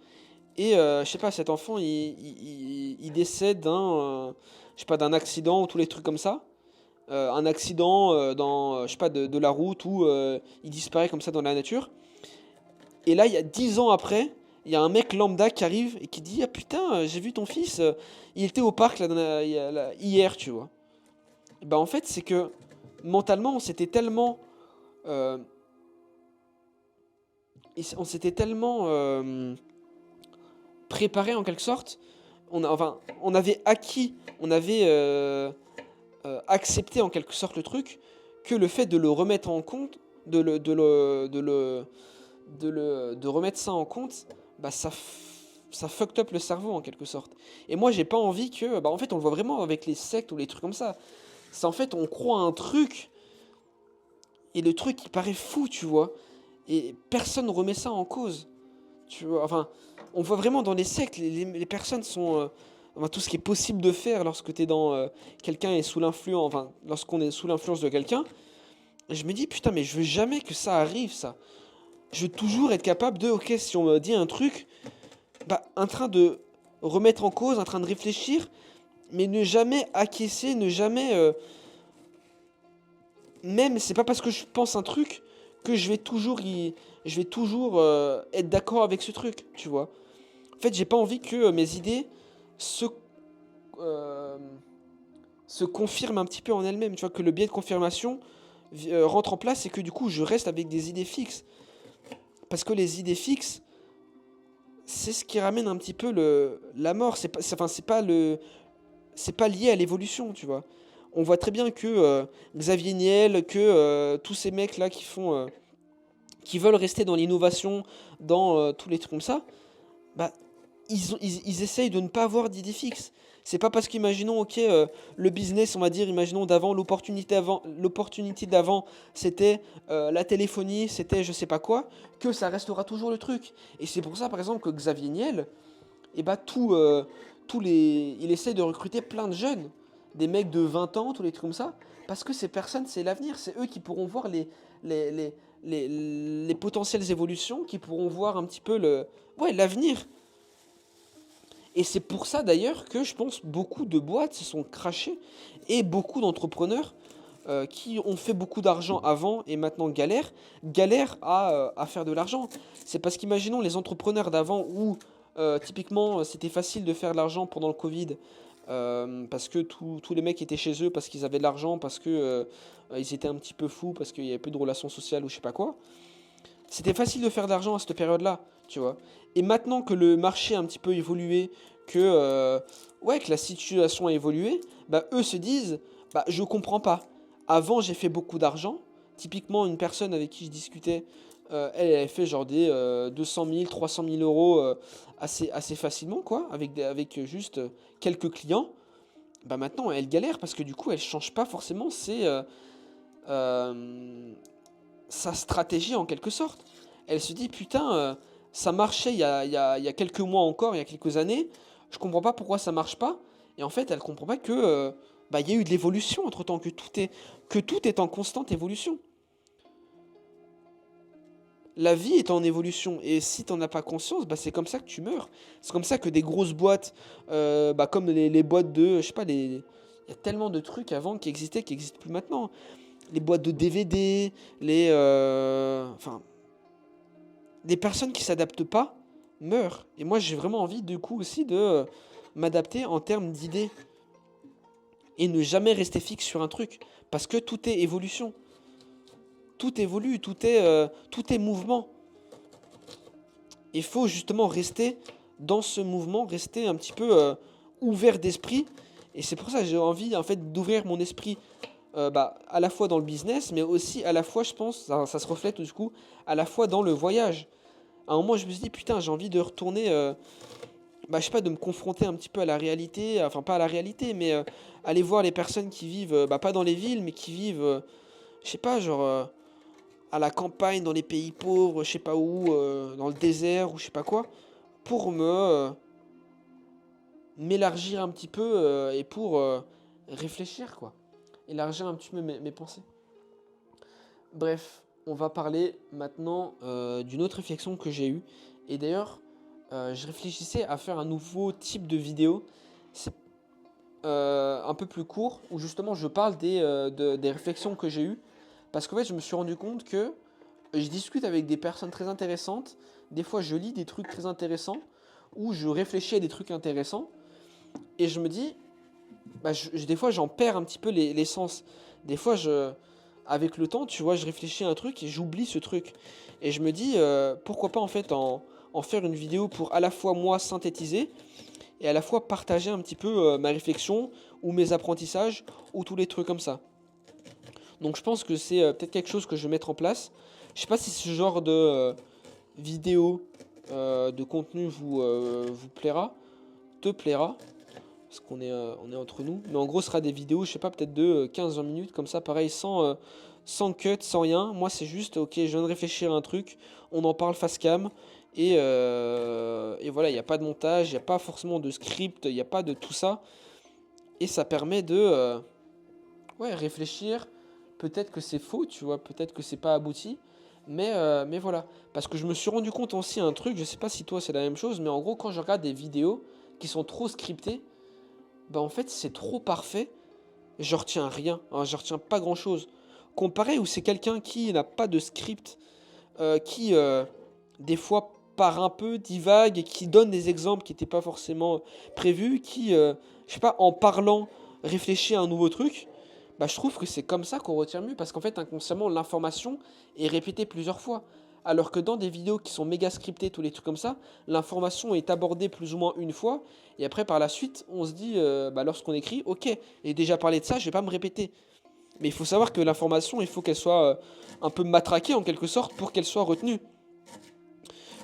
Et je sais pas, cet enfant, il décède je sais pas, d'un accident ou tous les trucs comme ça. Un accident dans, je sais pas, de la route où il disparaît comme ça dans la nature. Et là, il y a 10 ans après, il y a un mec lambda qui arrive et qui dit: ah putain, j'ai vu ton fils, il était au parc là, hier, tu vois. Et bah en fait, c'est que mentalement, euh, on s'était tellement préparé en quelque sorte. Enfin, on avait acquis, on avait accepté en quelque sorte le truc, que le fait de le remettre en compte, de remettre ça en compte, bah ça fucked up le cerveau en quelque sorte. Et moi j'ai pas envie que, bah en fait on le voit vraiment avec les sectes ou les trucs comme ça. C'est en fait on croit à un truc et le truc il paraît fou, tu vois. Et personne remet ça en cause, tu vois. Enfin, on voit vraiment dans les sectes, les personnes sont, enfin, tout ce qui est possible de faire lorsque t'es dans, quelqu'un est sous l'influence, enfin lorsqu'on est sous l'influence de quelqu'un. Je me dis putain mais je veux jamais que ça arrive ça. Je veux toujours être capable de, ok, si on me dit un truc, bah, en train de remettre en cause, en train de réfléchir, mais ne jamais acquiescer, ne jamais. Même, c'est pas parce que je pense un truc que je vais toujours être d'accord avec ce truc, tu vois. En fait, j'ai pas envie que mes idées se, euh, se confirment un petit peu en elles-mêmes, tu vois, que le biais de confirmation rentre en place et que du coup je reste avec des idées fixes. Parce que les idées fixes, c'est ce qui ramène un petit peu la mort. Enfin, c'est pas lié à l'évolution, tu vois. On voit très bien que Xavier Niel, que tous ces mecs là qui veulent rester dans l'innovation, dans tous les trucs comme ça, bah ils essayent de ne pas avoir d'idée fixe. C'est pas parce qu'imaginons, ok, le business, on va dire, imaginons d'avant, l'opportunité d'avant, c'était la téléphonie, c'était je sais pas quoi, que ça restera toujours le truc. Et c'est pour ça, par exemple, que Xavier Niel, et bah il essaie de recruter plein de jeunes, des mecs de 20 ans, tous les trucs comme ça, parce que ces personnes, c'est l'avenir, c'est eux qui pourront voir les, les, les potentielles évolutions, qui pourront voir un petit peu ouais, l'avenir. Et c'est pour ça d'ailleurs que je pense beaucoup de boîtes se sont crachées et beaucoup d'entrepreneurs qui ont fait beaucoup d'argent avant et maintenant galèrent à faire de l'argent. C'est parce qu'imaginons les entrepreneurs d'avant où typiquement c'était facile de faire de l'argent pendant le Covid parce que tous les mecs étaient chez eux parce qu'ils avaient de l'argent, parce que ils étaient un petit peu fous, parce qu'il y avait plus de relations sociales ou je sais pas quoi. C'était facile de faire de l'argent à cette période-là, tu vois. Et maintenant que le marché a un petit peu évolué, que, ouais, que la situation a évolué, bah, eux se disent, bah, je comprends pas. Avant, j'ai fait beaucoup d'argent. Typiquement, une personne avec qui je discutais, elle avait fait genre des 200 000, 300 000 euros assez facilement, quoi, avec juste quelques clients. Bah maintenant, elle galère parce que du coup, elle change pas forcément euh, sa stratégie en quelque sorte. Elle se dit putain, ça marchait il y a quelques mois encore, il y a quelques années, je comprends pas pourquoi ça marche pas. Et en fait, elle comprend pas que bah, il y a eu de l'évolution entre temps, que tout est en constante évolution. La vie est en évolution et si t'en as pas conscience, bah, c'est comme ça que tu meurs. C'est comme ça que des grosses boîtes, bah, comme les boîtes de, je sais pas, il y a tellement de trucs avant qui existent plus maintenant. Les boîtes de DVD, enfin, des personnes qui s'adaptent pas meurent. Et moi, j'ai vraiment envie, du coup, aussi de m'adapter en termes d'idées et ne jamais rester fixe sur un truc. Parce que tout est évolution. Tout évolue, tout est mouvement. Il faut justement rester dans ce mouvement, rester un petit peu ouvert d'esprit. Et c'est pour ça que j'ai envie, en fait, d'ouvrir mon esprit bah, à la fois dans le business, mais aussi à la fois, je pense, ça se reflète du coup, à la fois dans le voyage. À un moment, je me suis dit, putain, j'ai envie de retourner, bah, je sais pas, de me confronter un petit peu à la réalité, enfin, pas à la réalité, mais aller voir les personnes qui vivent, bah, pas dans les villes, mais qui vivent, je sais pas, genre, à la campagne, dans les pays pauvres, je sais pas où, dans le désert, ou je sais pas quoi, pour m'élargir un petit peu et pour réfléchir, quoi. Élargir un petit peu mes pensées. Bref, on va parler maintenant d'une autre réflexion que j'ai eue. Et d'ailleurs, je réfléchissais à faire un nouveau type de vidéo. C'est un peu plus court, où justement je parle des réflexions que j'ai eues. Parce qu'en fait, je me suis rendu compte que je discute avec des personnes très intéressantes. Des fois, je lis des trucs très intéressants, ou je réfléchis à des trucs intéressants. Et je me dis, bah, des fois, j'en perds un petit peu l'essence. Des fois, avec le temps, tu vois, je réfléchis à un truc et j'oublie ce truc. Et je me dis, pourquoi pas en fait en faire une vidéo pour à la fois moi synthétiser et à la fois partager un petit peu ma réflexion ou mes apprentissages ou tous les trucs comme ça. Donc je pense que c'est peut-être quelque chose que je vais mettre en place. Je sais pas si ce genre de vidéo, de contenu vous plaira, te plaira, parce on est entre nous. Mais en gros, ce sera des vidéos, je sais pas, peut-être de 15-20 minutes, comme ça, pareil, sans cut, sans rien. Moi, c'est juste, ok, je viens de réfléchir à un truc, on en parle face cam, et voilà, il n'y a pas de montage, il n'y a pas forcément de script, il n'y a pas de tout ça. Et ça permet de ouais, réfléchir. Peut-être que c'est faux, tu vois, peut-être que c'est pas abouti. Mais voilà. Parce que je me suis rendu compte aussi un truc, je sais pas si toi c'est la même chose, mais en gros, quand je regarde des vidéos qui sont trop scriptées, bah en fait c'est trop parfait, je retiens rien, hein, je retiens pas grand chose. Comparé où c'est quelqu'un qui n'a pas de script, qui des fois part un peu, divague et qui donne des exemples qui n'étaient pas forcément prévus, qui, je sais pas, en parlant, réfléchit à un nouveau truc, bah, je trouve que c'est comme ça qu'on retient mieux parce qu'en fait, inconsciemment, l'information est répétée plusieurs fois. Alors que dans des vidéos qui sont méga scriptées, tous les trucs comme ça, l'information est abordée plus ou moins une fois, et après par la suite, on se dit, bah, lorsqu'on écrit, ok, j'ai déjà parlé de ça, je vais pas me répéter. Mais il faut savoir que l'information, il faut qu'elle soit un peu matraquée en quelque sorte pour qu'elle soit retenue.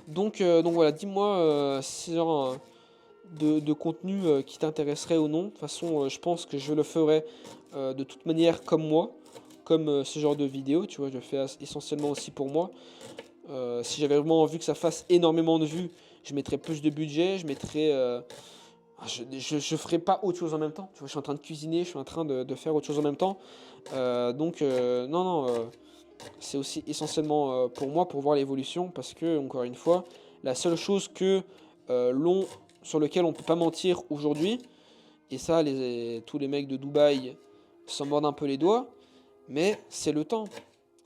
Donc voilà, dis-moi si c'est genre de contenu qui t'intéresserait ou non. De toute façon, je pense que je le ferai de toute manière comme moi, comme ce genre de vidéo, tu vois, je le fais essentiellement aussi pour moi. Si j'avais vraiment envie que ça fasse énormément de vues, je mettrais plus de budget, je mettrais... je ferais pas autre chose en même temps. Tu vois, je suis en train de cuisiner, je suis en train de faire autre chose en même temps. Non, non, c'est aussi essentiellement pour moi, pour voir l'évolution, parce que, encore une fois, la seule chose sur lequel on peut pas mentir aujourd'hui, et ça, tous les mecs de Dubaï s'en mordent un peu les doigts, mais c'est le temps,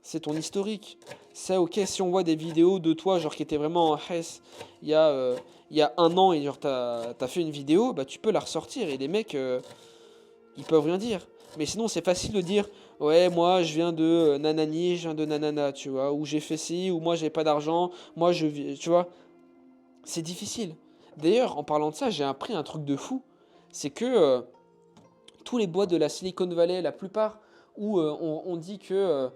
c'est ton historique. C'est ok, si on voit des vidéos de toi, genre qui étaient vraiment en Hess, il y a un an, et genre t'as fait une vidéo, bah tu peux la ressortir, et les mecs, ils peuvent rien dire. Mais sinon, c'est facile de dire, ouais, moi, je viens de nanani, je viens de nanana, tu vois, ou j'ai fait ci, ou moi, j'ai pas d'argent, moi, tu vois, c'est difficile. D'ailleurs, en parlant de ça, j'ai appris un truc de fou, c'est que tous les boîtes de la Silicon Valley, la plupart, où on dit que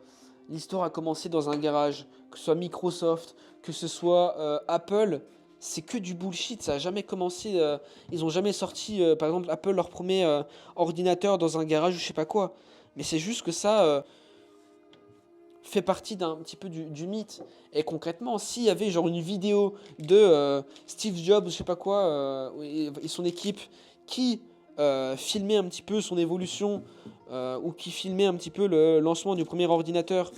l'histoire a commencé dans un garage, que ce soit Microsoft, que ce soit Apple, c'est que du bullshit, ça a jamais commencé, ils ont jamais sorti, par exemple, Apple, leur premier ordinateur dans un garage ou je sais pas quoi. Mais c'est juste que ça fait partie d'un petit peu du mythe. Et concrètement, s'il y avait genre une vidéo de Steve Jobs, je sais pas quoi, et son équipe qui filmait un petit peu son évolution ou qui filmait un petit peu le lancement du premier ordinateur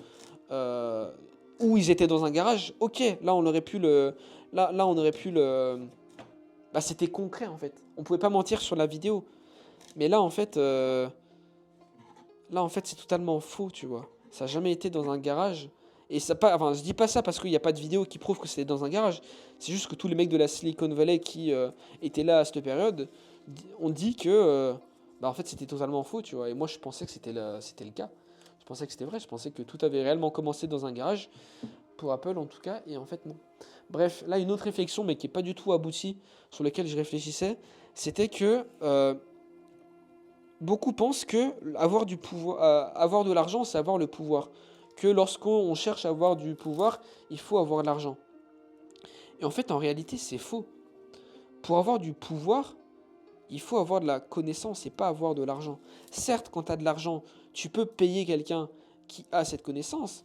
euh, où ils étaient dans un garage, ok, là on aurait pu là on aurait pu bah c'était concret en fait. On pouvait pas mentir sur la vidéo. Mais là en fait c'est totalement faux, tu vois. Ça n'a jamais été dans un garage. Et ça pas, enfin, je dis pas ça parce qu'il n'y a pas de vidéo qui prouve que c'était dans un garage. C'est juste que tous les mecs de la Silicon Valley qui étaient là à cette période ont dit que bah en fait c'était totalement faux, tu vois. Et moi je pensais que c'était le cas. Je pensais que c'était vrai. Je pensais que tout avait réellement commencé dans un garage pour Apple en tout cas. Et en fait non. Bref, là une autre réflexion mais qui est pas du tout aboutie sur laquelle je réfléchissais, c'était que beaucoup pensent que avoir du pouvoir, avoir de l'argent, c'est avoir le pouvoir. Que lorsqu'on cherche à avoir du pouvoir, il faut avoir de l'argent. Et en fait, en réalité, c'est faux. Pour avoir du pouvoir, il faut avoir de la connaissance et pas avoir de l'argent. Certes, quand tu as de l'argent, tu peux payer quelqu'un qui a cette connaissance,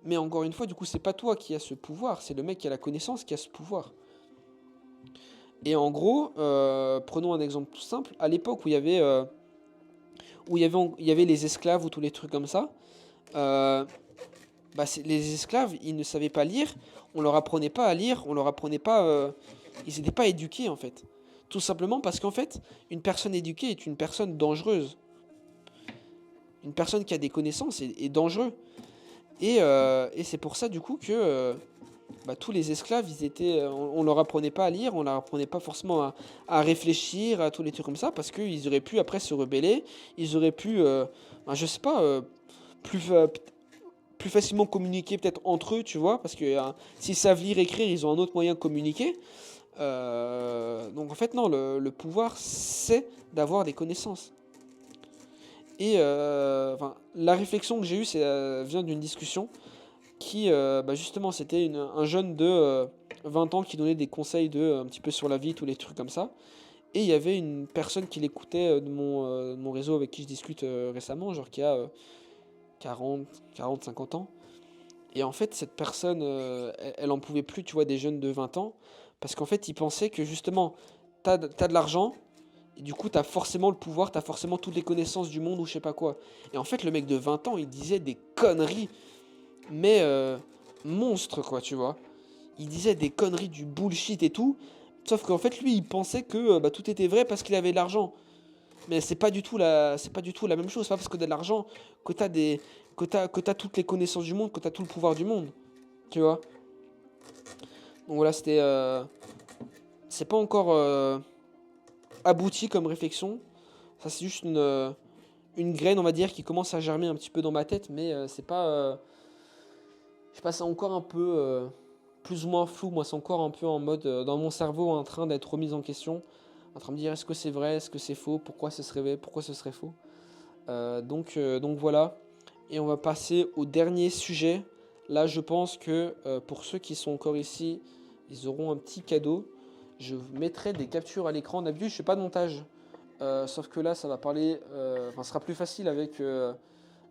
mais encore une fois, du coup, c'est pas toi qui as ce pouvoir, c'est le mec qui a la connaissance qui a ce pouvoir. Et en gros, prenons un exemple tout simple. À l'époque il y avait les esclaves ou tous les trucs comme ça, euh, bah les esclaves, ils ne savaient pas lire, on leur apprenait pas à lire, on leur apprenait pas. ils n'étaient pas éduqués en fait. Tout simplement parce qu'en fait, une personne éduquée est une personne dangereuse. Une personne qui a des connaissances est dangereux. Et c'est pour ça du coup que tous les esclaves, on leur apprenait pas à lire, on leur apprenait pas forcément à réfléchir, à tous les trucs comme ça, parce qu'ils auraient pu après se rebeller, ils auraient pu, je sais pas, plus, plus facilement communiquer peut-être entre eux, tu vois, parce que s'ils savent lire et écrire, ils ont un autre moyen de communiquer. Donc en fait, non, le pouvoir, c'est d'avoir des connaissances. Et la réflexion que j'ai eue, vient d'une discussion qui, justement, c'était un jeune de 20 ans qui donnait des conseils un petit peu sur la vie, tous les trucs comme ça. Et il y avait une personne qui l'écoutait de mon réseau avec qui je discute récemment, genre qui a 50 ans. Et en fait, cette personne, elle en pouvait plus, tu vois, des jeunes de 20 ans, parce qu'en fait, il pensait que justement, t'as de l'argent, et du coup, t'as forcément le pouvoir, t'as forcément toutes les connaissances du monde ou je sais pas quoi. Et en fait, le mec de 20 ans, il disait des conneries, mais monstres, quoi, tu vois. Il disait des conneries, du bullshit et tout, sauf qu'en fait, lui, il pensait que tout était vrai parce qu'il avait de l'argent. Mais c'est pas du tout la même chose. C'est pas parce que t'as de l'argent que que t'as toutes les connaissances du monde, que t'as tout le pouvoir du monde. Tu vois. Donc voilà, c'est pas encore abouti comme réflexion. Ça, c'est juste une graine, on va dire, qui commence à germer un petit peu dans ma tête, mais c'est pas. Je sais pas, c'est encore un peu plus ou moins flou. Moi, c'est encore un peu en mode dans mon cerveau en train d'être remis en question, en train de me dire est-ce que c'est vrai, est-ce que c'est faux, pourquoi ce serait vrai, pourquoi ce serait faux. Donc voilà. Et on va passer au dernier sujet. Là, je pense que pour ceux qui sont encore ici, ils auront un petit cadeau. Je mettrai des captures à l'écran. D'habitude, je fais pas de montage. Sauf que là, ça va parler. Ce sera plus facile avec euh,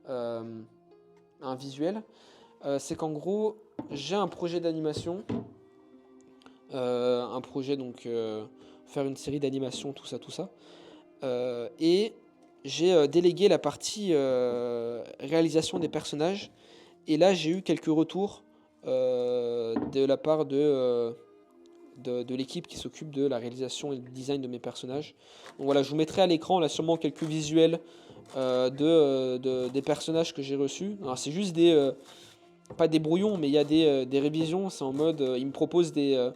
un visuel. C'est qu'en gros, j'ai un projet d'animation. Un projet, donc, faire une série d'animation, tout ça, tout ça. Et j'ai délégué la partie réalisation des personnages. Et là, j'ai eu quelques retours de la part de l'équipe qui s'occupe de la réalisation et du design de mes personnages. Donc voilà, je vous mettrai à l'écran là sûrement quelques visuels des personnages que j'ai reçus. Alors c'est juste pas des brouillons, mais il y a des révisions. C'est en mode, ils me proposent ils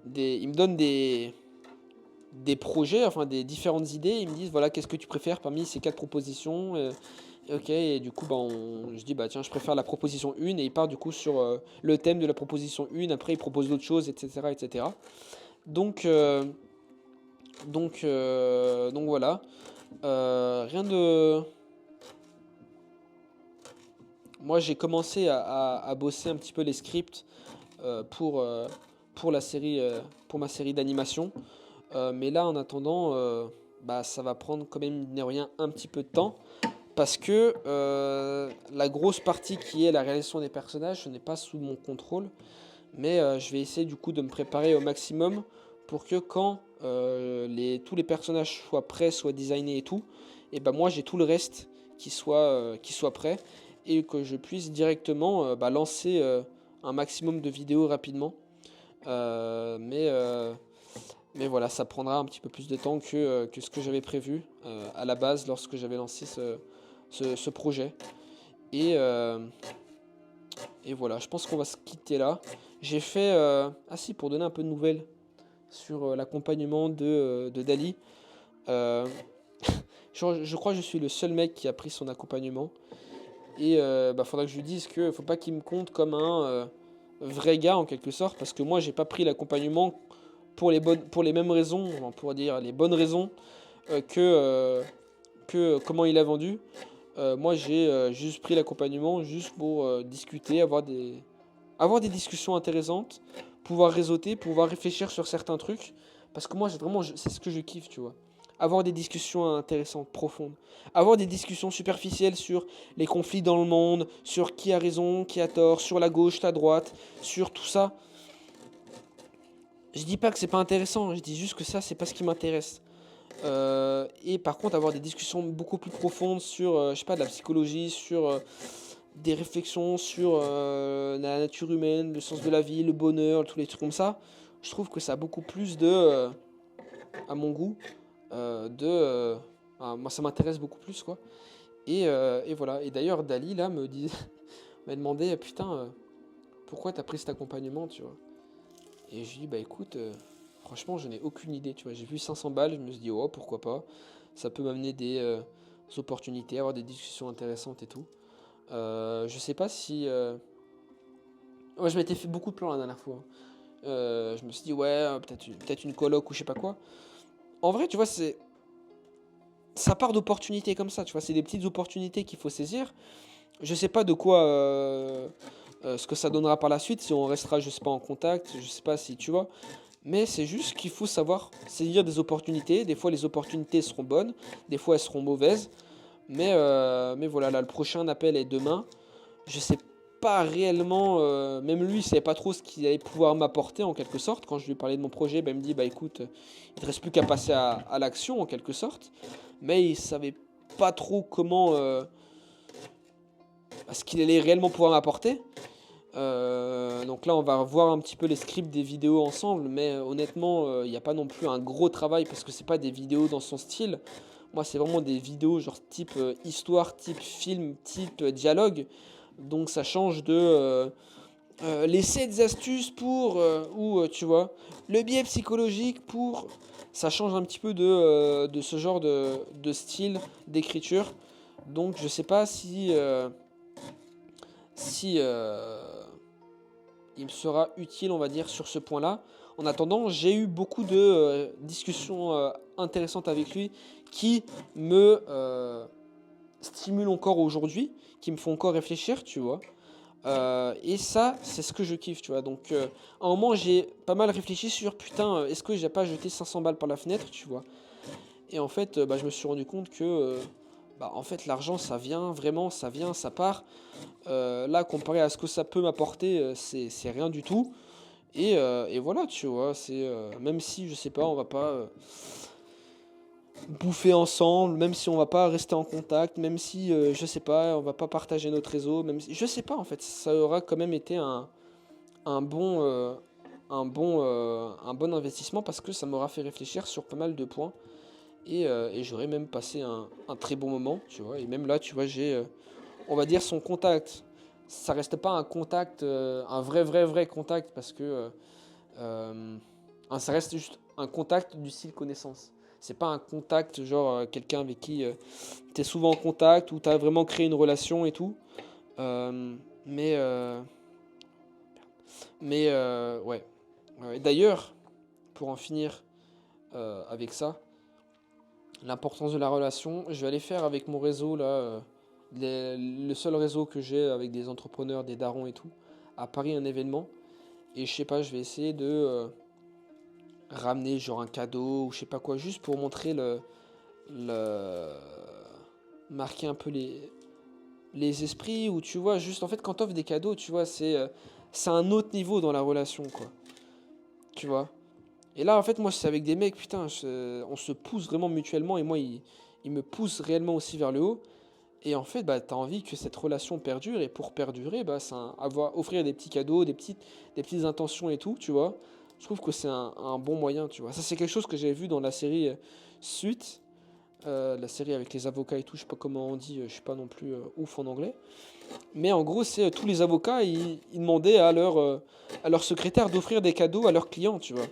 me donnent des projets, enfin des différentes idées. Ils me disent voilà, qu'est-ce que tu préfères parmi ces 4 propositions. Ok, et du coup, je dis tiens, je préfère la proposition 1, et il part du coup sur le thème de la proposition 1. Après, il propose d'autres choses, etc., etc. Donc, donc voilà. Rien de. Moi, j'ai commencé à bosser un petit peu les scripts pour la série, pour ma série d'animation. Mais là, en attendant, ça va prendre quand même, mine de rien, un petit peu de temps. Parce que la grosse partie qui est la réalisation des personnages, ce n'est pas sous mon contrôle. Mais je vais essayer du coup de me préparer au maximum pour que quand tous les personnages soient prêts, soient designés et tout, et moi j'ai tout le reste qui soit prêt et que je puisse directement lancer un maximum de vidéos rapidement. Euh, mais, euh, mais voilà, ça prendra un petit peu plus de temps que ce que j'avais prévu à la base lorsque j'avais lancé ce projet. Et, euh, et voilà, je pense qu'on va se quitter là. J'ai fait... ah si, pour donner un peu de nouvelles sur l'accompagnement de Dali. Euh, je crois que je suis le seul mec qui a pris son accompagnement. Et faudra que je lui dise que faut pas qu'il me compte comme un vrai gars en quelque sorte. Parce que moi, j'ai pas pris l'accompagnement pour les mêmes raisons, on pourrait dire les bonnes raisons que comment il a vendu. Moi, j'ai juste pris l'accompagnement juste pour discuter, avoir des discussions intéressantes, pouvoir réseauter, pouvoir réfléchir sur certains trucs. Parce que moi, c'est ce que je kiffe, tu vois. Avoir des discussions intéressantes, profondes. Avoir des discussions superficielles sur les conflits dans le monde, sur qui a raison, qui a tort, sur la gauche, la droite, sur tout ça. Je dis pas que c'est pas intéressant, je dis juste que ça, c'est pas ce qui m'intéresse. Et par contre, avoir des discussions beaucoup plus profondes sur, je sais pas, de la psychologie, sur des réflexions sur la nature humaine, le sens de la vie, le bonheur, tous les trucs comme ça. je trouve que ça a beaucoup plus à mon goût, moi ça m'intéresse beaucoup plus quoi. Et voilà. Et d'ailleurs Dali là m'a demandé putain pourquoi t'as pris cet accompagnement tu vois. Et je lui dis bah écoute franchement je n'ai aucune idée tu vois. J'ai vu 500 balles, je me suis dit oh pourquoi pas. Ça peut m'amener des opportunités, avoir des discussions intéressantes et tout. Je sais pas si ouais, je m'étais fait beaucoup de plans la dernière fois, hein. Je me suis dit ouais peut-être une coloc ou je sais pas quoi. En vrai tu vois ça part d'opportunités comme ça tu vois. C'est des petites opportunités qu'il faut saisir. Je sais pas de quoi ce que ça donnera par la suite, si on restera, je sais pas, en contact, je sais pas si tu vois. Mais c'est juste qu'il faut savoir saisir des opportunités. Des fois, les opportunités seront bonnes, des fois, elles seront mauvaises. Mais voilà, là, le prochain appel est demain. Je sais pas réellement, même lui, il savait pas trop ce qu'il allait pouvoir m'apporter en quelque sorte. Quand je lui parlais de mon projet, il me dit, bah écoute, il te reste plus qu'à passer à l'action en quelque sorte. Mais il savait pas trop comment, ce qu'il allait réellement pouvoir m'apporter. Donc là, on va voir un petit peu les scripts des vidéos ensemble, mais honnêtement, il n'y a pas non plus un gros travail parce que c'est pas des vidéos dans son style. Moi, c'est vraiment des vidéos genre type histoire, type film, type dialogue. Donc ça change de les 7 astuces pour, ou tu vois, le biais psychologique pour. Ça change un petit peu de ce genre de style d'écriture. Donc je sais pas si il me sera utile, on va dire, sur ce point-là. En attendant, j'ai eu beaucoup de discussions intéressantes avec lui qui me stimulent encore aujourd'hui, qui me font encore réfléchir, tu vois. Et ça, c'est ce que je kiffe, tu vois. Donc, à un moment, j'ai pas mal réfléchi sur putain, est-ce que j'ai pas jeté 500 balles par la fenêtre, tu vois. Et en fait, je me suis rendu compte que en fait, l'argent, ça vient, vraiment, ça vient, ça part. Là, comparé à ce que ça peut m'apporter, c'est rien du tout. Et voilà, tu vois, même si, je sais pas, on va pas bouffer ensemble, même si on va pas rester en contact, même si, je sais pas, on va pas partager notre réseau, même si, je sais pas, en fait, ça aura quand même été un bon, un bon investissement parce que ça m'aura fait réfléchir sur pas mal de points. Et j'aurais même passé un très bon moment, tu vois. Et même là, tu vois, j'ai, on va dire, son contact. Ça reste pas un contact, un vrai contact, parce que ça reste juste un contact du style connaissance. C'est pas un contact genre quelqu'un avec qui tu es souvent en contact ou tu as vraiment créé une relation et tout. Euh, mais ouais. D'ailleurs, pour en finir avec ça, l'importance de la relation, je vais aller faire avec mon réseau là, le seul réseau que j'ai avec des entrepreneurs, des darons et tout, à Paris un événement. Et je sais pas, je vais essayer de ramener genre un cadeau ou je sais pas quoi, juste pour montrer le marquer un peu les esprits, ou tu vois, juste en fait quand t'offres des cadeaux, tu vois, c'est un autre niveau dans la relation, quoi. Tu vois. Et là, en fait, moi, c'est avec des mecs, putain, on se pousse vraiment mutuellement et moi, il me pousse réellement aussi vers le haut. Et en fait, t'as envie que cette relation perdure, et pour perdurer, offrir des petits cadeaux, des petites intentions et tout, tu vois. Je trouve que c'est un bon moyen, tu vois. Ça, c'est quelque chose que j'avais vu dans la série Suite, la série avec les avocats et tout, je sais pas comment on dit, je suis pas non plus ouf en anglais. Mais en gros, c'est tous les avocats, ils demandaient à leur secrétaire d'offrir des cadeaux à leurs clients, tu vois.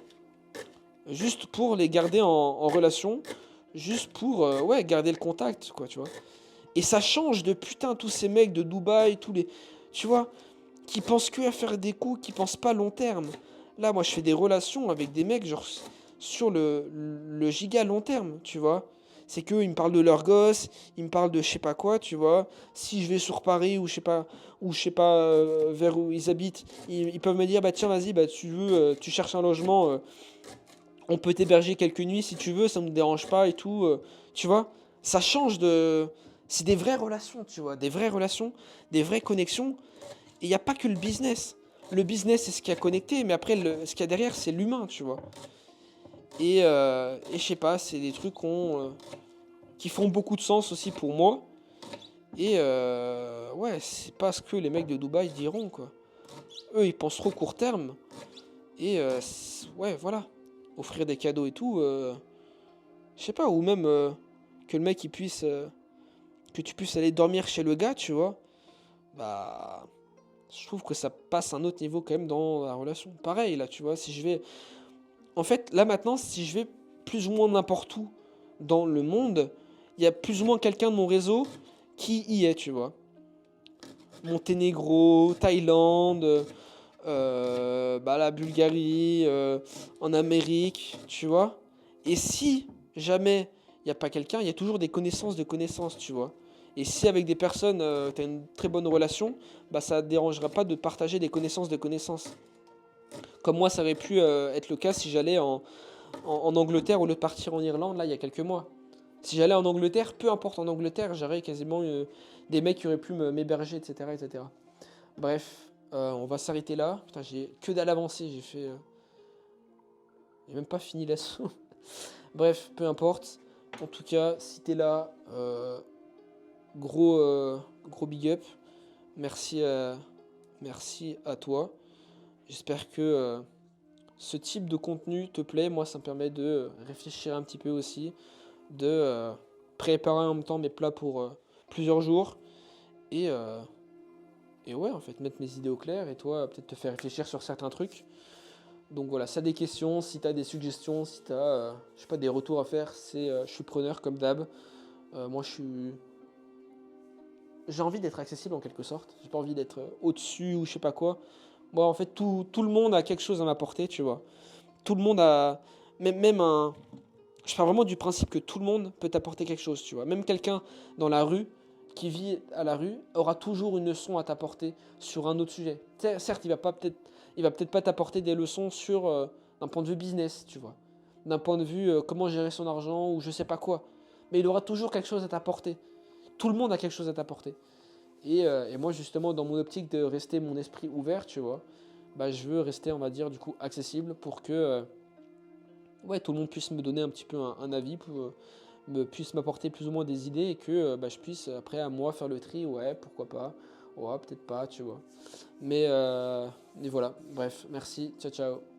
Juste pour les garder en relation, juste pour ouais, garder le contact, quoi, tu vois. Et ça change de putain tous ces mecs de Dubaï, tous les. Tu vois, qui pensent que à faire des coups, qui pensent pas long terme. Là, moi, je fais des relations avec des mecs, genre, sur le giga long terme, tu vois. C'est qu'eux, ils me parlent de leur gosse, ils me parlent de je sais pas quoi, tu vois. Si je vais sur Paris ou je sais pas vers où ils habitent, ils peuvent me dire, bah tiens, vas-y, bah tu veux, tu cherches un logement, on peut t'héberger quelques nuits si tu veux, ça ne me dérange pas et tout. Tu vois, ça change de. C'est des vraies relations, tu vois, des vraies relations, des vraies connexions. Et il n'y a pas que le business. Le business, c'est ce qui a connecté, mais après, ce qu'il y a derrière, c'est l'humain, tu vois. Et je sais pas, c'est des trucs qui font beaucoup de sens aussi pour moi. Et ouais, c'est pas ce que les mecs de Dubaï diront, quoi. Eux, ils pensent trop court terme. Et ouais, voilà. Offrir des cadeaux et tout, je sais pas, ou même que le mec il puisse, que tu puisses aller dormir chez le gars, tu vois. Bah, je trouve que ça passe un autre niveau quand même dans la relation. Pareil là, tu vois, si je vais, en fait, là maintenant, si je vais plus ou moins n'importe où dans le monde, il y a plus ou moins quelqu'un de mon réseau qui y est, tu vois. Monténégro, Thaïlande, bah, la Bulgarie, en Amérique, tu vois. Et si jamais il n'y a pas quelqu'un, il y a toujours des connaissances de connaissances, tu vois. Et si avec des personnes, tu as une très bonne relation, bah ça ne dérangera pas de partager des connaissances de connaissances. Comme moi, ça aurait pu être le cas si j'allais en Angleterre au lieu de partir en Irlande, là, il y a quelques mois. Si j'allais en Angleterre, peu importe en Angleterre, j'aurais quasiment des mecs qui auraient pu m'héberger, etc., etc. Bref, on va s'arrêter là. Putain, j'ai que dalle avancée, j'ai fait... j'ai même pas fini l'assaut. Bref, peu importe. En tout cas, si t'es là, gros big up. Merci, merci à toi. J'espère que ce type de contenu te plaît. Moi, ça me permet de réfléchir un petit peu aussi, de préparer en même temps mes plats pour plusieurs jours. Et, euh, et ouais, en fait, mettre mes idées au clair et toi, peut-être te faire réfléchir sur certains trucs. Donc voilà, si t'as des questions, si t'as des suggestions, si t'as, je sais pas, des retours à faire, je suis preneur comme d'hab. Moi, j'ai envie d'être accessible en quelque sorte. J'ai pas envie d'être au-dessus ou je sais pas quoi. Moi, en fait, tout le monde a quelque chose à m'apporter, tu vois. Tout le monde a, même un, je pars vraiment du principe que tout le monde peut t'apporter quelque chose, tu vois. Même quelqu'un dans la rue qui vit à la rue aura toujours une leçon à t'apporter sur un autre sujet. Certes, il va peut-être pas t'apporter des leçons sur d'un point de vue business, tu vois, d'un point de vue comment gérer son argent ou je sais pas quoi. Mais il aura toujours quelque chose à t'apporter. Tout le monde a quelque chose à t'apporter. Et moi, justement, dans mon optique de rester mon esprit ouvert, tu vois, bah, je veux rester, on va dire, du coup, accessible pour que ouais, tout le monde puisse me donner un petit peu un avis, puisse m'apporter plus ou moins des idées et que bah, je puisse après à moi faire le tri, ouais, pourquoi pas, ouais, peut-être pas, tu vois. Mais voilà, bref, merci, ciao ciao.